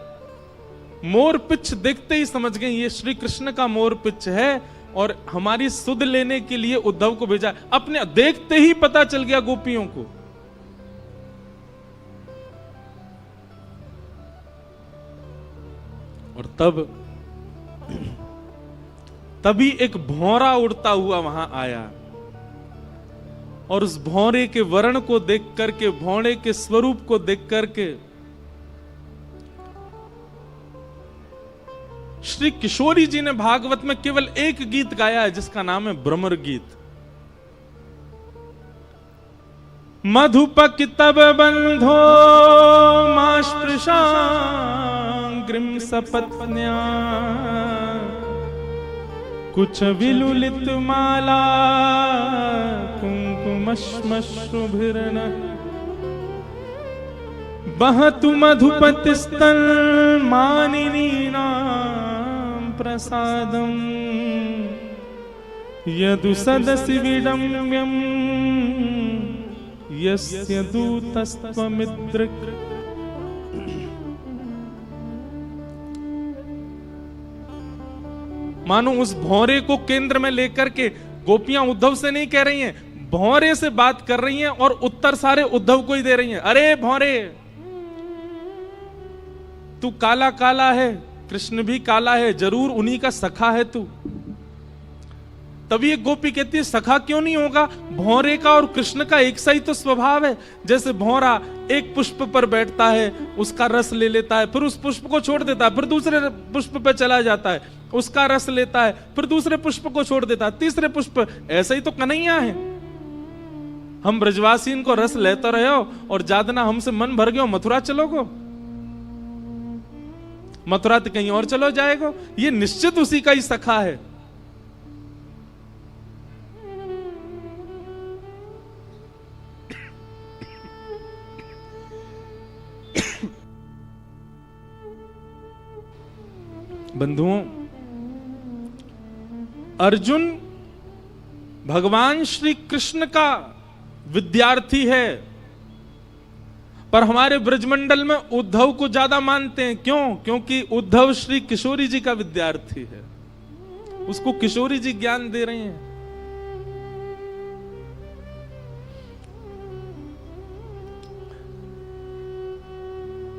मोर पिच्छ देखते ही समझ गए ये श्री कृष्ण का मोर पिच्छ है, और हमारी सुध लेने के लिए उद्धव को भेजा। अपने देखते ही पता चल गया गोपियों को। और तभी एक भौरा उड़ता हुआ वहां आया, और उस भौरे के वर्ण को देख करके, भौरे के स्वरूप को देख करके श्री किशोरी जी ने भागवत में केवल एक गीत गाया है जिसका नाम है भ्रमर गीत। मधुपक तब बंधो मास्पृशाग्रिम सपत्न्या कुछ विलुलित माला कुंकुमश्मश्रुभिर्न बहतु मधुपतिस्तन मानिनीनां प्रसादं यदु सदसि विडम्यं यस्य दूतस्त्वमिदृक्। मानो उस भौरे को केंद्र में लेकर के गोपियां उद्धव से नहीं कह रही हैं, भौरे से बात कर रही हैं और उत्तर सारे उद्धव को ही दे रही हैं। अरे भौरे, तू काला काला है, कृष्ण भी काला है, जरूर उन्हीं का सखा है तू। तभी एक गोपी कहती है सखा क्यों नहीं होगा, भौरे का और कृष्ण का एक सा ही तो स्वभाव है। जैसे भौरा एक पुष्प पर बैठता है, उसका रस ले लेता है, फिर उस पुष्प को छोड़ देता है, फिर दूसरे पुष्प पर चला जाता है, उसका रस लेता है, फिर दूसरे पुष्प को छोड़ देता है, तीसरे पुष्प। ऐसा ही तो कन्हैया है। हम ब्रजवासी इनको रस लेते रहे हो और जादना हमसे मन भर गयो, मथुरा चलोगो, मथुरा तो कहीं और चलो जाएगा। ये निश्चित उसी का ही सखा है। बंधुओं, अर्जुन भगवान श्री कृष्ण का विद्यार्थी है, पर हमारे ब्रजमंडल में उद्धव को ज्यादा मानते हैं। क्यों? क्योंकि उद्धव श्री किशोरी जी का विद्यार्थी है, उसको किशोरी जी ज्ञान दे रहे हैं।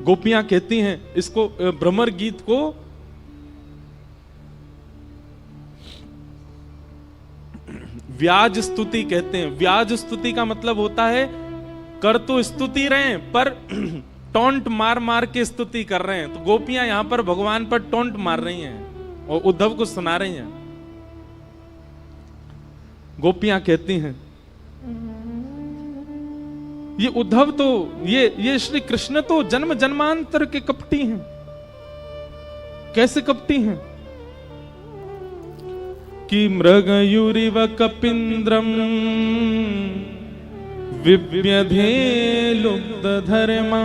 गोपियां कहती हैं इसको, भ्रमर गीत को व्याज स्तुति कहते हैं। व्याज स्तुति का मतलब होता है कर तो स्तुति रहे हैं पर टोंट मार मार के स्तुति कर रहे हैं। तो गोपियां यहां पर भगवान पर टोंट मार रही हैं और उद्धव को सुना रही हैं। गोपियां कहती हैं ये उद्धव तो, ये श्री कृष्ण तो जन्म जन्मांतर के कपटी हैं। कैसे कपटी हैं? कि मृगयुरिव कपिंद्रम विव्यधे लुब्धधर्मा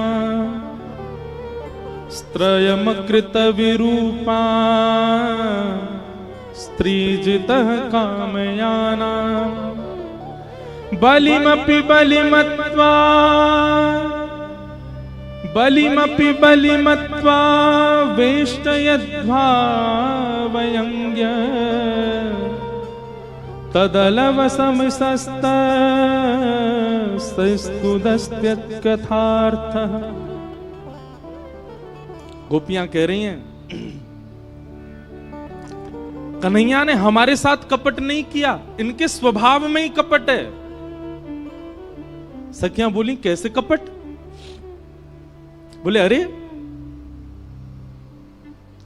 स्त्रयमकृत विरूपा स्त्रीजितः कामयाना बलिमपि बलिमत्वा वेष्टयद्भावयङ्ग्य तदलवसमस्तस्तुदस्त्यत्कथार्थः। गोपियां कह रही हैं कन्हैया ने हमारे साथ कपट नहीं किया, इनके स्वभाव में ही कपट है। सखियां बोली कैसे कपट? बोले अरे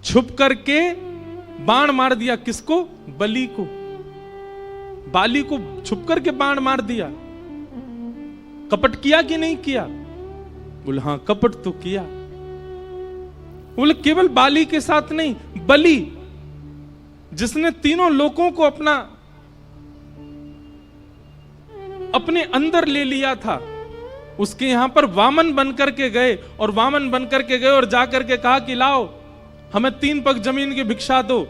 छुप करके बाण मार दिया। किसको? बलि को, बाली को छुप करके बाण मार दिया। कपट किया कि नहीं किया? बोले हाँ कपट तो किया। बोले केवल बाली के साथ नहीं, बलि जिसने तीनों लोगों को अपने अंदर ले लिया था, उसके यहां पर वामन बनकर के गए और वामन बनकर के गए और जाकर के कहा कि लाओ हमें 3 पग जमीन की भिक्षा दो।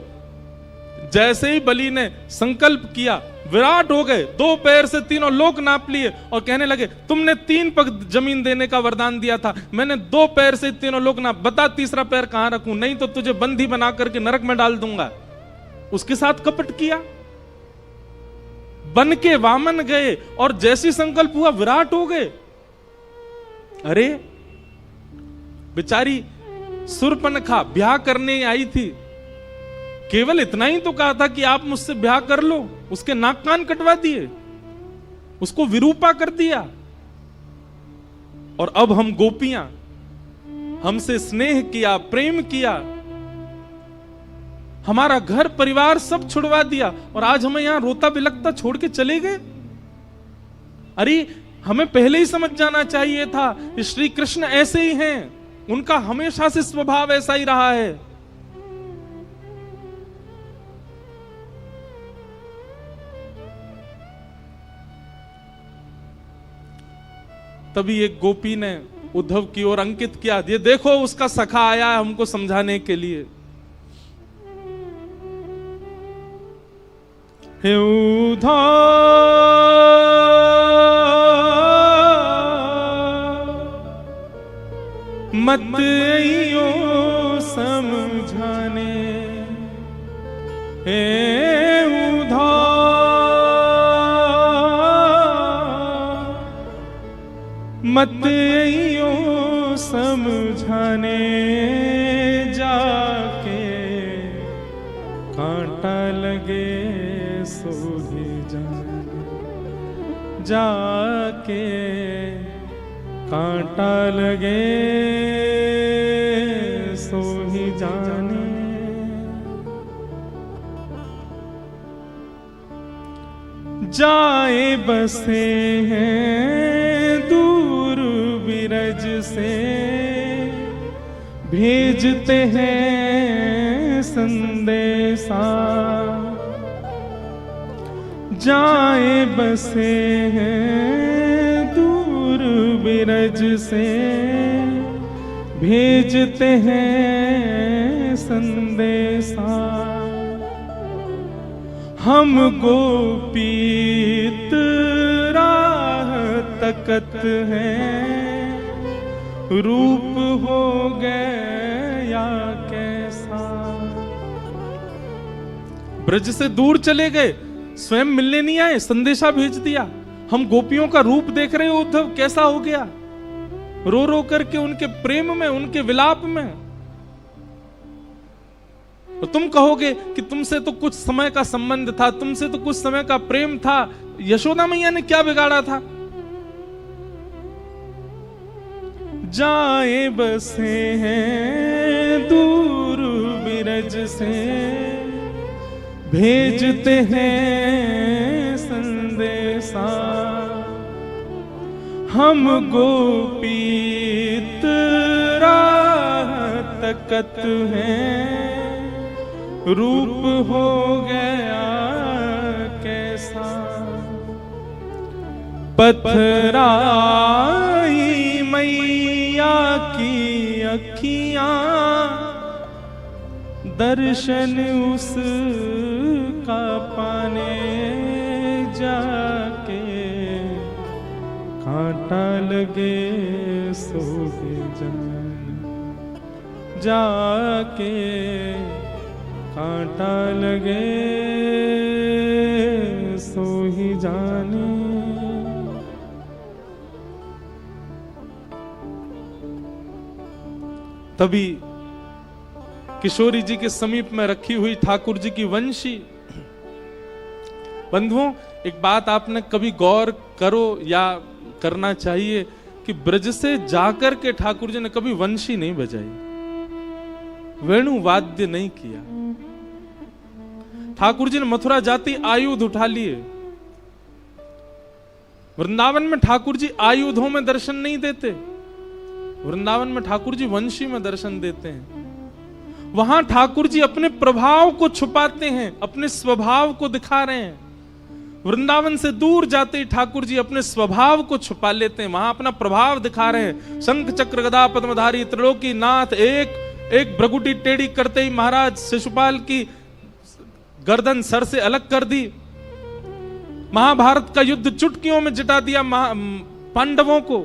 जैसे ही बलि ने संकल्प किया, विराट हो गए, 2 पैर से तीनों लोक नाप लिए और कहने लगे तुमने 3 पग जमीन देने का वरदान दिया था, मैंने 2 पैर से तीनों लोक नाप, बता तीसरा पैर कहां रखूं, नहीं तो तुझे बंदी बना करके नरक में डाल दूंगा। उसके साथ कपट किया, बन के वामन गए और जैसी संकल्प हुआ विराट हो गए। अरे बेचारी सुरपनखा ब्याह करने आई थी, केवल इतना ही तो कहा था कि आप मुझसे ब्याह कर लो, उसके नाक कान कटवा दिए, उसको विरूपा कर दिया। और अब हम गोपियां, हमसे स्नेह किया, प्रेम किया, हमारा घर परिवार सब छुड़वा दिया, और आज हमें यहां रोता बिलखता छोड़ के चले गए। अरे हमें पहले ही समझ जाना चाहिए था, श्री कृष्ण ऐसे ही हैं, उनका हमेशा से स्वभाव ऐसा ही रहा है। तभी एक गोपी ने उद्धव की ओर अंकित किया, ये देखो उसका सखा आया है हमको समझाने के लिए। हे उद्धव मत आइयो समझाने, हे उद्धव मत आइयो समझाने, जाके कांटा लगे सो ही जाने, जाके कांटा लगे सो ही जाने। जाए बसे हैं दूर बिरज से, भेजते हैं संदेशा, जाए बसे हैं दूर बिरज से, भेजते हैं संदेशा। हम गोपीत राह तकत हैं, रूप हो गया कैसा। ब्रज से दूर चले गए, स्वयं मिलने नहीं आए, संदेशा भेज दिया। हम गोपियों का रूप देख रहे हो उद्धव कैसा हो गया, रो रो करके उनके प्रेम में, उनके विलाप में। तो तुम कहोगे कि तुमसे तो कुछ समय का संबंध था, तुमसे तो कुछ समय का प्रेम था, यशोदा मैया ने क्या बिगाड़ा था। जाए बसे हैं दूर बिरज से, भेजते हैं संदेशा। हम गोपीत राह तकत हैं, रूप हो गया कैसा। पथराई मैया की अखियां, दर्शन उसका पाने, जाके कांटा लगे सो ही जाने, जाके कांटा लगे सो ही जाने। तभी किशोरी जी के समीप में रखी हुई ठाकुर जी की वंशी। बंधुओं, एक बात आपने कभी गौर करो या करना चाहिए कि ब्रज से जाकर के ठाकुर जी ने कभी वंशी नहीं बजाई, वेणु वाद्य नहीं किया। ठाकुर जी ने मथुरा जाती आयुध उठा लिए। वृंदावन में ठाकुर जी आयुधों में दर्शन नहीं देते, वृंदावन में ठाकुर जी वंशी में दर्शन देते हैं। वहां ठाकुर जी अपने प्रभाव को छुपाते हैं, अपने स्वभाव को दिखा रहे हैं। वृंदावन से दूर जाते ही ठाकुर जी अपने स्वभाव को छुपा लेते हैं, वहां अपना प्रभाव दिखा रहे हैं। शंख चक्र गदा पद्मधारी त्रिलोकी नाथ, एक भ्रगुटी टेढ़ी करते ही महाराज शिशुपाल की गर्दन सर से अलग कर दी। महाभारत का युद्ध चुटकियों में जिता दिया पांडवों को।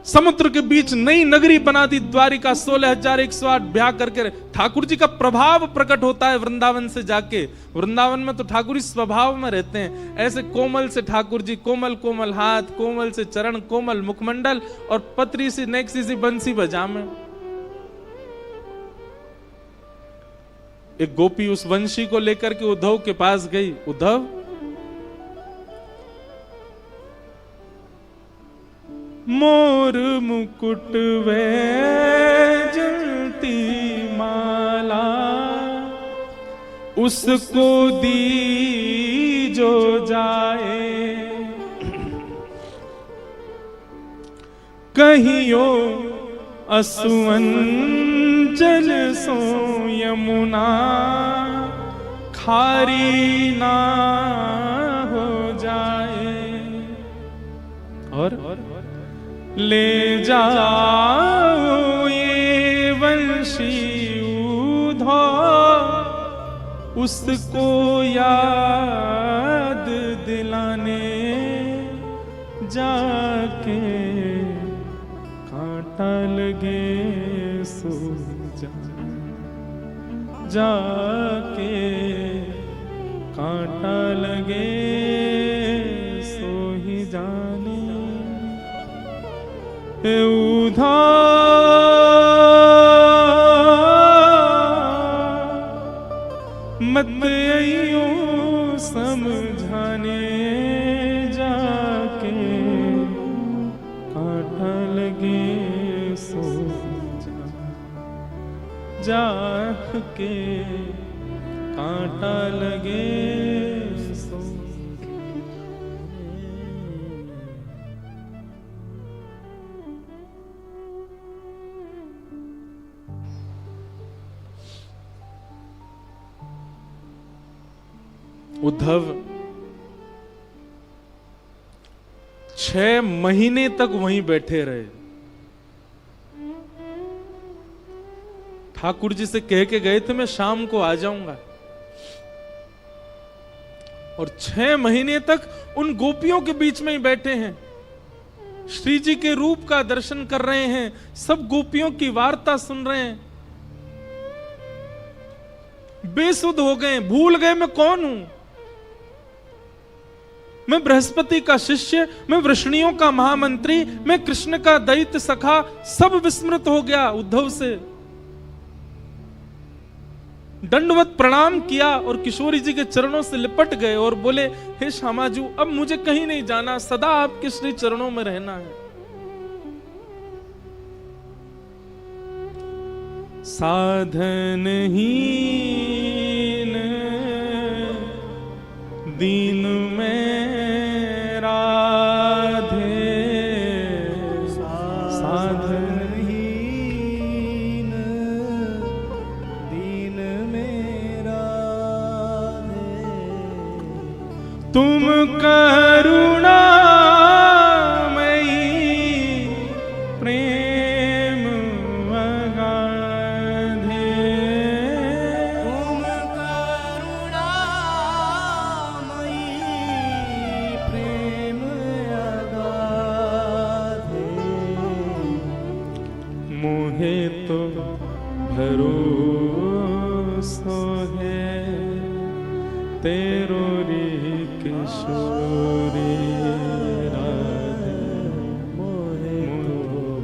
समुद्र के बीच नई नगरी बना दी द्वारिका, 16,108 ब्याह करके। ठाकुर जी का प्रभाव प्रकट होता है वृंदावन से जाके। वृंदावन में तो ठाकुर जी स्वभाव में रहते हैं। ऐसे कोमल से ठाकुर जी, कोमल कोमल हाथ, कोमल से चरण, कोमल मुखमंडल और पतरी सी नेक्सी सी बंसी बजामे। एक गोपी उस वंशी को लेकर के उद्धव के पास गई। उद्धव, मोर मुकुट वैजंती माला, उसको दी जो जाए। कहियो असुअंचल सो यमुना, खारी ना हो जाए। और ले जाओ ये वंशी ऊधो, उसको याद दिलाने जाके, कांटा लगे सो जाके, कांटा लगे सो ही जाने। उधा मत आइयो समझाने जाके, कांटा लगे सो जाके, कांटा लगे सो। उद्धव 6 महीने तक वहीं बैठे रहे। ठाकुर जी से कह के गए थे मैं शाम को आ जाऊंगा, और 6 महीने तक उन गोपियों के बीच में ही बैठे हैं। श्री जी के रूप का दर्शन कर रहे हैं, सब गोपियों की वार्ता सुन रहे हैं। बेसुध हो गए, भूल गए मैं कौन हूं। मैं बृहस्पति का शिष्य, मैं वृष्णियों का महामंत्री, मैं कृष्ण का दैत्य सखा, सब विस्मृत हो गया उद्धव से। दंडवत प्रणाम किया और किशोरी जी के चरणों से लिपट गए और बोले, हे श्यामाजू, अब मुझे कहीं नहीं जाना, सदा आपके श्री चरणों में रहना है। साधनहीन दीन में राधे, साधनहीन दीन में राधे, तुम करुणामयी प्रेम अगाधे, तुम करुणामयी प्रेम अगाधे, मोहे तो भरोसा है तेरो रे किशोरी राधे, मोहे तो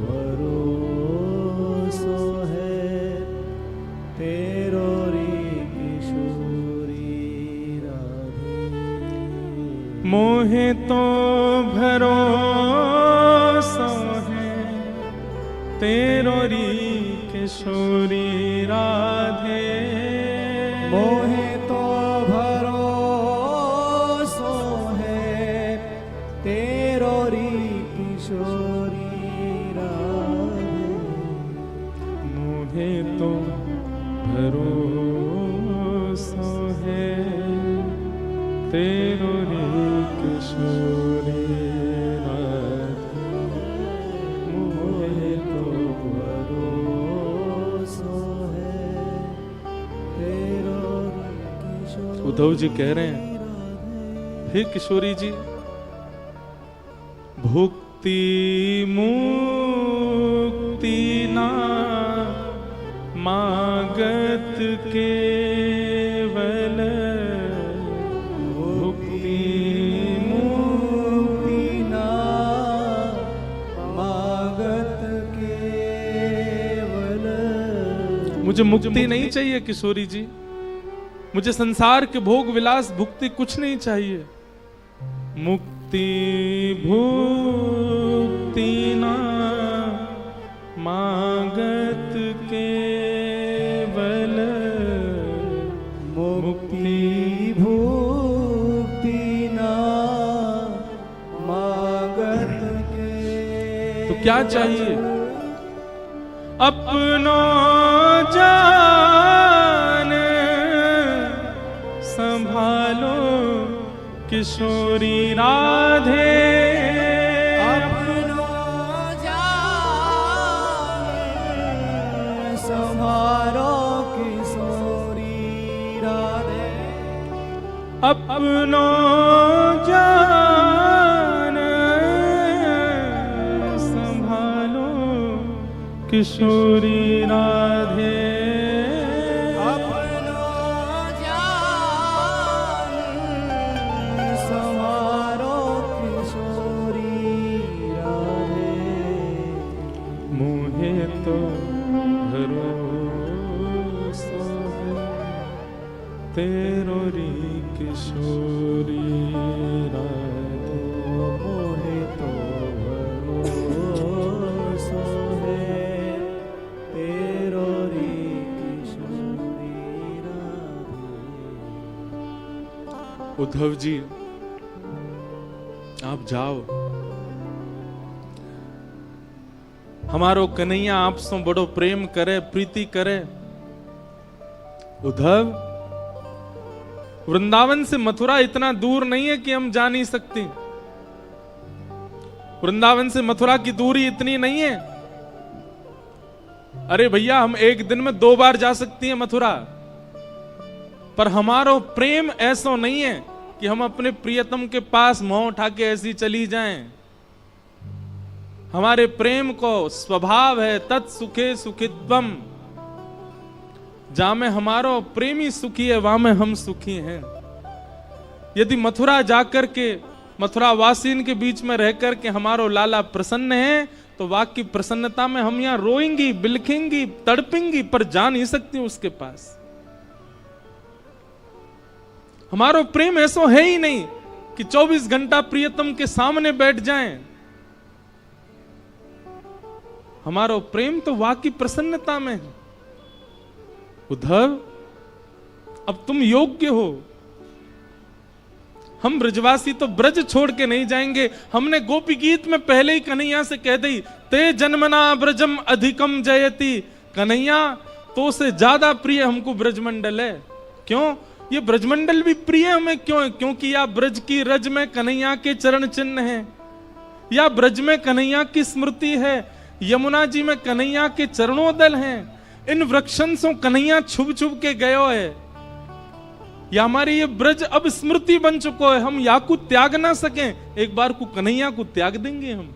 भरोसा है तेरो रे किशोरी राधे, मोहे तो भरोसा है तेरो रे किशोरी राधे, मोहे तो भरोसा है तेरो री किशोरी राधे, मोहे तो भरोसा है तेरो री किशोरी राधे, मोहे तो भरोसा है तेरो री किशोरी। उद्धव जी कह रहे हैं, हे किशोरी जी, भुक्ति मुक्ति ना मागत केवल, भुक्ति मुक्ति ना मागत केवल। मुझे मुक्ति नहीं चाहिए किशोरी जी, मुझे संसार के भोग विलास भुक्ति कुछ नहीं चाहिए। मुक्ति भुक्ति ना मांगत केवल मुक्ति भुक्ति ना मांगत के। तो क्या चाहिए? अपनो जान संभालो किशोरी राधे, अपनो जान संभालो किशोरी राधे, अपनो जान संभालो किशोरी राधे, अपनो जान संभालो किशोरी राधे। मोहे तो भरोसा है तेरो री किशोरी राधे, मोहे तो भरोसा है तेरो री किशोरी राधे। उद्धव जी आप जाओ, हमारो कन्हैया आपसे बड़ो प्रेम करे, प्रीति करे। उद्धव, वृंदावन से मथुरा इतना दूर नहीं है कि हम जा नहीं सकते। वृंदावन से मथुरा की दूरी इतनी नहीं है। अरे भैया, हम एक दिन में 2 बार जा सकती हैं मथुरा, पर हमारो प्रेम ऐसा नहीं है कि हम अपने प्रियतम के पास मुंह उठा के ऐसी चली जाएं। हमारे प्रेम को स्वभाव है तत्सुखे सुखित्वम, जहां में हमारो प्रेमी सुखी है वहां में हम सुखी हैं। यदि मथुरा जाकर के मथुरा वासीन के बीच में रहकर के हमारो लाला प्रसन्न है, तो वाकई प्रसन्नता में हम यहां रोएंगी, बिलखेंगी, तड़पेंगी, पर जा नहीं सकती उसके पास। हमारो प्रेम ऐसा है ही नहीं कि 24 घंटा प्रियतम के सामने बैठ जाएं। हमारो प्रेम तो वाकई प्रसन्नता में है। उद्धव, अब तुम योग्य हो। हम ब्रजवासी तो ब्रज छोड़ के नहीं जाएंगे। हमने गोपी गीत में पहले ही कन्हैया से कह दी, ते जन्मना ब्रजम अधिकम जयति। कन्हैया, तो से ज्यादा प्रिय हमको ब्रजमंडल है। क्यों? ये ब्रजमंडल भी प्रिय हमें क्यों है? क्योंकि या ब्रज की रज में कन्हैया के चरण चिन्ह है, या ब्रज में कन्हैया की स्मृति है, यमुना जी में कन्हैया के चरणोदल हैं। इन वृक्षन से कन्हैया छुप छुप के गयो है। या हमारी ये ब्रज अब स्मृति बन चुको है। हम या को त्याग ना सकें, एक बार को कन्हैया को त्याग देंगे हम।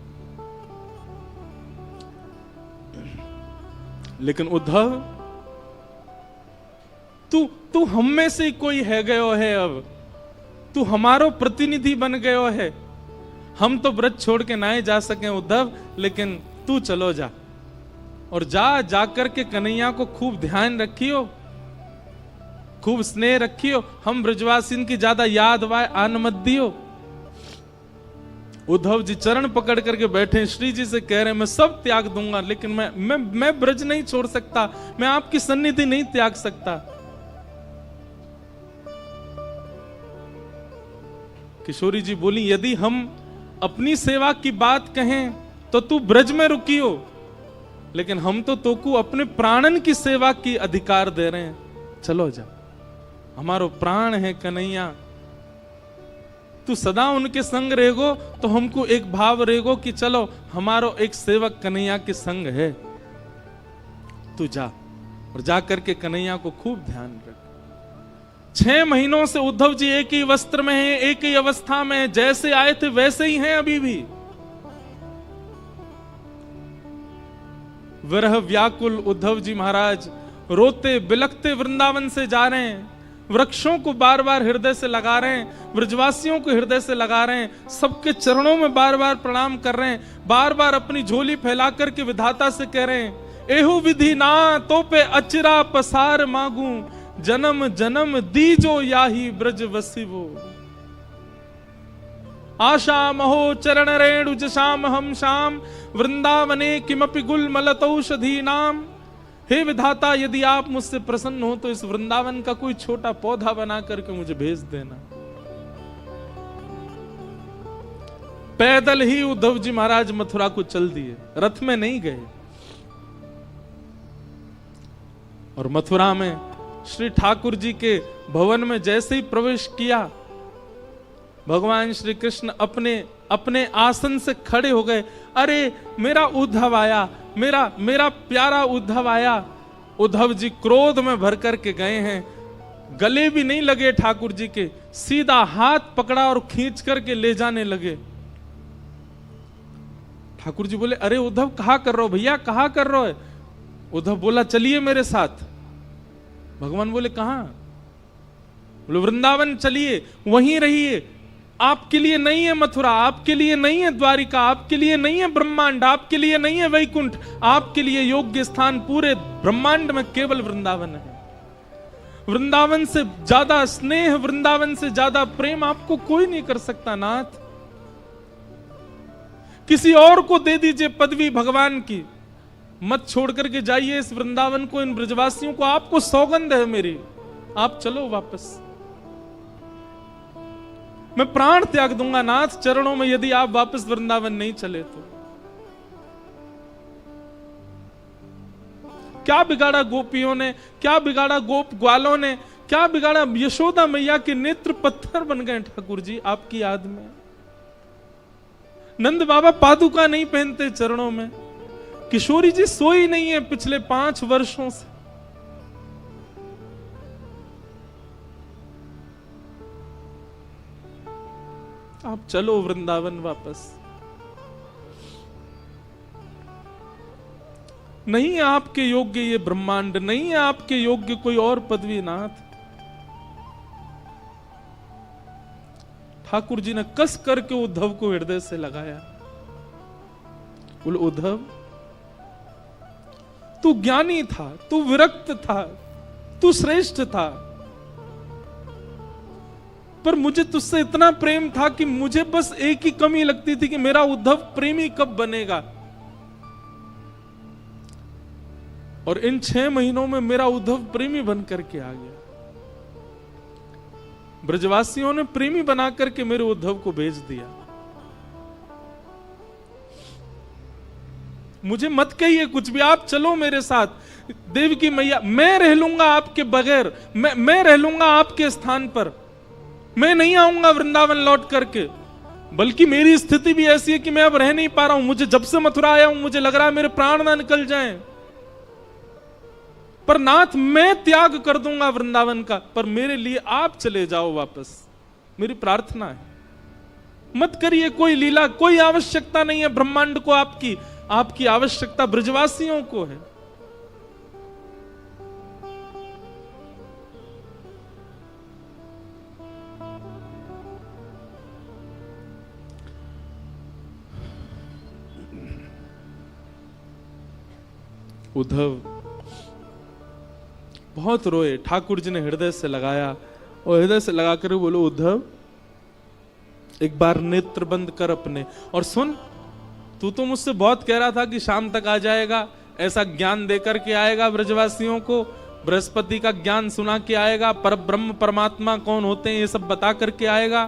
लेकिन उद्धव, तू हम में से कोई है गयो है। अब तू हमारो प्रतिनिधि बन गयो है। हम तो ब्रज छोड़ के ना ही जा सके उद्धव, लेकिन तू चलो जा, और जाकर के कन्हैया को खूब ध्यान रखियो, खूब स्नेह रखियो। हम ब्रजवासिन की ज्यादा याद वाय आन मत दियो। उद्धव जी चरण पकड़ करके बैठे, श्री जी से कह रहे हैं मैं सब त्याग दूंगा, लेकिन मैं ब्रज नहीं छोड़ सकता, मैं आपकी सन्निधि नहीं त्याग सकता। किशोरी जी बोली, यदि हम अपनी सेवा की बात कहें तो तू ब्रज में रुकियो, लेकिन हम तो तोकू अपने प्राणन की सेवा की अधिकार दे रहे हैं। चलो जा, हमारो प्राण है कन्हैया। तू सदा उनके संग रहेगो तो हमको एक भाव रहेगो कि चलो हमारो एक सेवक कन्हैया के संग है। तू जा, और जा करके कन्हैया को खूब ध्यान रख। 6 महीनों से उद्धव जी एक ही वस्त्र में हैं, एक ही अवस्था में हैं, जैसे आए थे वैसे ही हैं अभी भी। विरह व्याकुल उद्धव जी महाराज रोते बिलखते वृंदावन से जा रहे हैं। वृक्षों को बार बार हृदय से लगा रहे हैं, ब्रजवासियों को हृदय से लगा रहे हैं, सबके चरणों में बार बार प्रणाम कर रहे हैं, बार बार अपनी झोली फैला करके विधाता से कह रहे हैं, एहु विधि ना तो पे अचिरा पसार मांगू, जन्म जन्म दीजो याही ब्रज वसिवो। आशा महो चरण रेणुज श्याम हम श्याम वृंदावने किमपि गुलमलतौषधी नाम। हे विधाता, यदि आप मुझसे प्रसन्न हो तो इस वृंदावन का कोई छोटा पौधा बना करके मुझे भेज देना। पैदल ही उद्धव जी महाराज मथुरा को चल दिए, रथ में नहीं गए। और मथुरा में श्री ठाकुर जी के भवन में जैसे ही प्रवेश किया, भगवान श्री कृष्ण अपने अपने आसन से खड़े हो गए। अरे मेरा उद्धव आया, मेरा प्यारा उद्धव आया। उद्धव जी क्रोध में भर करके गए हैं, गले भी नहीं लगे ठाकुर जी के, सीधा हाथ पकड़ा और खींच करके ले जाने लगे। ठाकुर जी बोले, अरे उद्धव कहा कर रहे हो भैया, कहा कर रहे हो? उद्धव बोला, चलिए मेरे साथ। भगवान बोले, कहां? बोले, वृंदावन चलिए, वहीं रहिए। आपके लिए नहीं है मथुरा, आपके लिए नहीं है द्वारिका, आपके लिए नहीं है ब्रह्मांड, आपके लिए नहीं है वैकुंठ, आपके लिए योग्य स्थान पूरे ब्रह्मांड में केवल वृंदावन है। वृंदावन से ज्यादा स्नेह, वृंदावन से ज्यादा प्रेम आपको कोई नहीं कर सकता नाथ। किसी और को दे दीजिए पदवी भगवान की, मत छोड़ करके जाइए इस वृंदावन को, इन ब्रजवासियों को। आपको सौगंध है मेरी, आप चलो वापस। मैं प्राण त्याग दूंगा नाथ चरणों में यदि आप वापस वृंदावन नहीं चले तो। क्या बिगाड़ा गोपियों ने, क्या बिगाड़ा गोप ग्वालों ने, क्या बिगाड़ा? यशोदा मैया के नेत्र पत्थर बन गए ठाकुर जी आपकी याद में। नंद बाबा पादुका नहीं पहनते चरणों में। किशोरी जी सोई नहीं है पिछले 5 वर्षों से। आप चलो वृंदावन वापस। नहीं है आपके योग्य ये ब्रह्मांड, नहीं है आपके योग्य कोई और पदवी नाथ। ठाकुर जी ने कस करके उद्धव को हृदय से लगाया। बोले, उद्धव तू ज्ञानी था, तू विरक्त था, तू श्रेष्ठ था, पर मुझे तुझसे इतना प्रेम था कि मुझे बस एक ही कमी लगती थी कि मेरा उद्धव प्रेमी कब बनेगा। और इन 6 महीनों में मेरा उद्धव प्रेमी बन करके आ गया। ब्रजवासियों ने प्रेमी बना करके मेरे उद्धव को भेज दिया। मुझे मत कहिए कुछ भी, आप चलो मेरे साथ। देव की मैया, मैं रह लूंगा आपके बगैर, मैं रह लूंगा आपके स्थान पर। मैं नहीं आऊंगा वृंदावन लौट करके, बल्कि मेरी स्थिति भी ऐसी है कि मैं अब रह नहीं पा रहा हूं। मुझे जब से मथुरा आया हूं मुझे लग रहा है मेरे प्राण ना निकल जाएं। पर नाथ मैं त्याग कर दूंगा वृंदावन का, पर मेरे लिए आप चले जाओ वापस, मेरी प्रार्थना है। मत करिए कोई लीला, कोई आवश्यकता नहीं है ब्रह्मांड को आपकी, आपकी आवश्यकता ब्रजवासियों को है। उद्धव बहुत रोए। ठाकुर जी ने हृदय से लगाया और हृदय से लगाकर बोलो, उद्धव एक बार नेत्र बंद कर अपने और सुन। तू तो मुझसे बहुत कह रहा था कि शाम तक आ जाएगा, ऐसा ज्ञान देकर के आएगा ब्रजवासियों को, बृहस्पति का ज्ञान सुना के आएगा, पर ब्रह्म परमात्मा कौन होते हैं ये सब बता करके आएगा।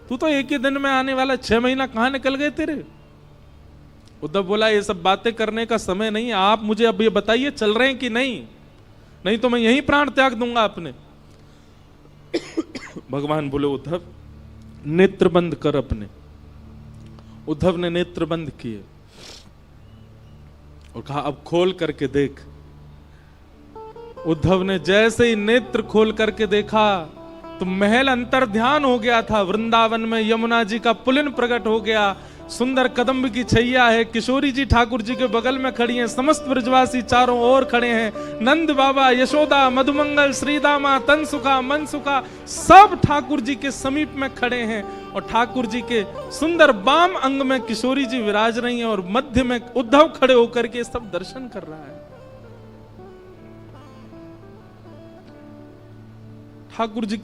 तू तो एक ही दिन में आने वाला, 6 महीना कहां निकल गए तेरे? उद्धव बोला, ये सब बातें करने का समय नहीं है, आप मुझे अब ये बताइए चल रहे हैं कि नहीं, नहीं तो मैं यही प्राण त्याग दूंगा अपने। भगवान बोले, उद्धव नेत्र बंद कर अपने। उद्धव ने नेत्र बंद किए और कहा, अब खोल करके देख। उद्धव ने जैसे ही नेत्र खोल करके देखा तो महल अंतर ध्यान हो गया था। वृंदावन में यमुना जी का पुलिन प्रकट हो गया, सुंदर कदम्ब की छैया है, किशोरी जी ठाकुर जी के बगल में खड़ी हैं, समस्त ब्रजवासी चारों ओर खड़े हैं, नंद बाबा, यशोदा, मधुमंगल, श्रीदामा, तनसुखा, मनसुखा सब ठाकुर जी के समीप में खड़े हैं। और ठाकुर जी के सुंदर बाम अंग में किशोरी जी विराज रही हैं और मध्य में उद्धव खड़े होकर के सब दर्शन कर रहा है। ठाकुर जी के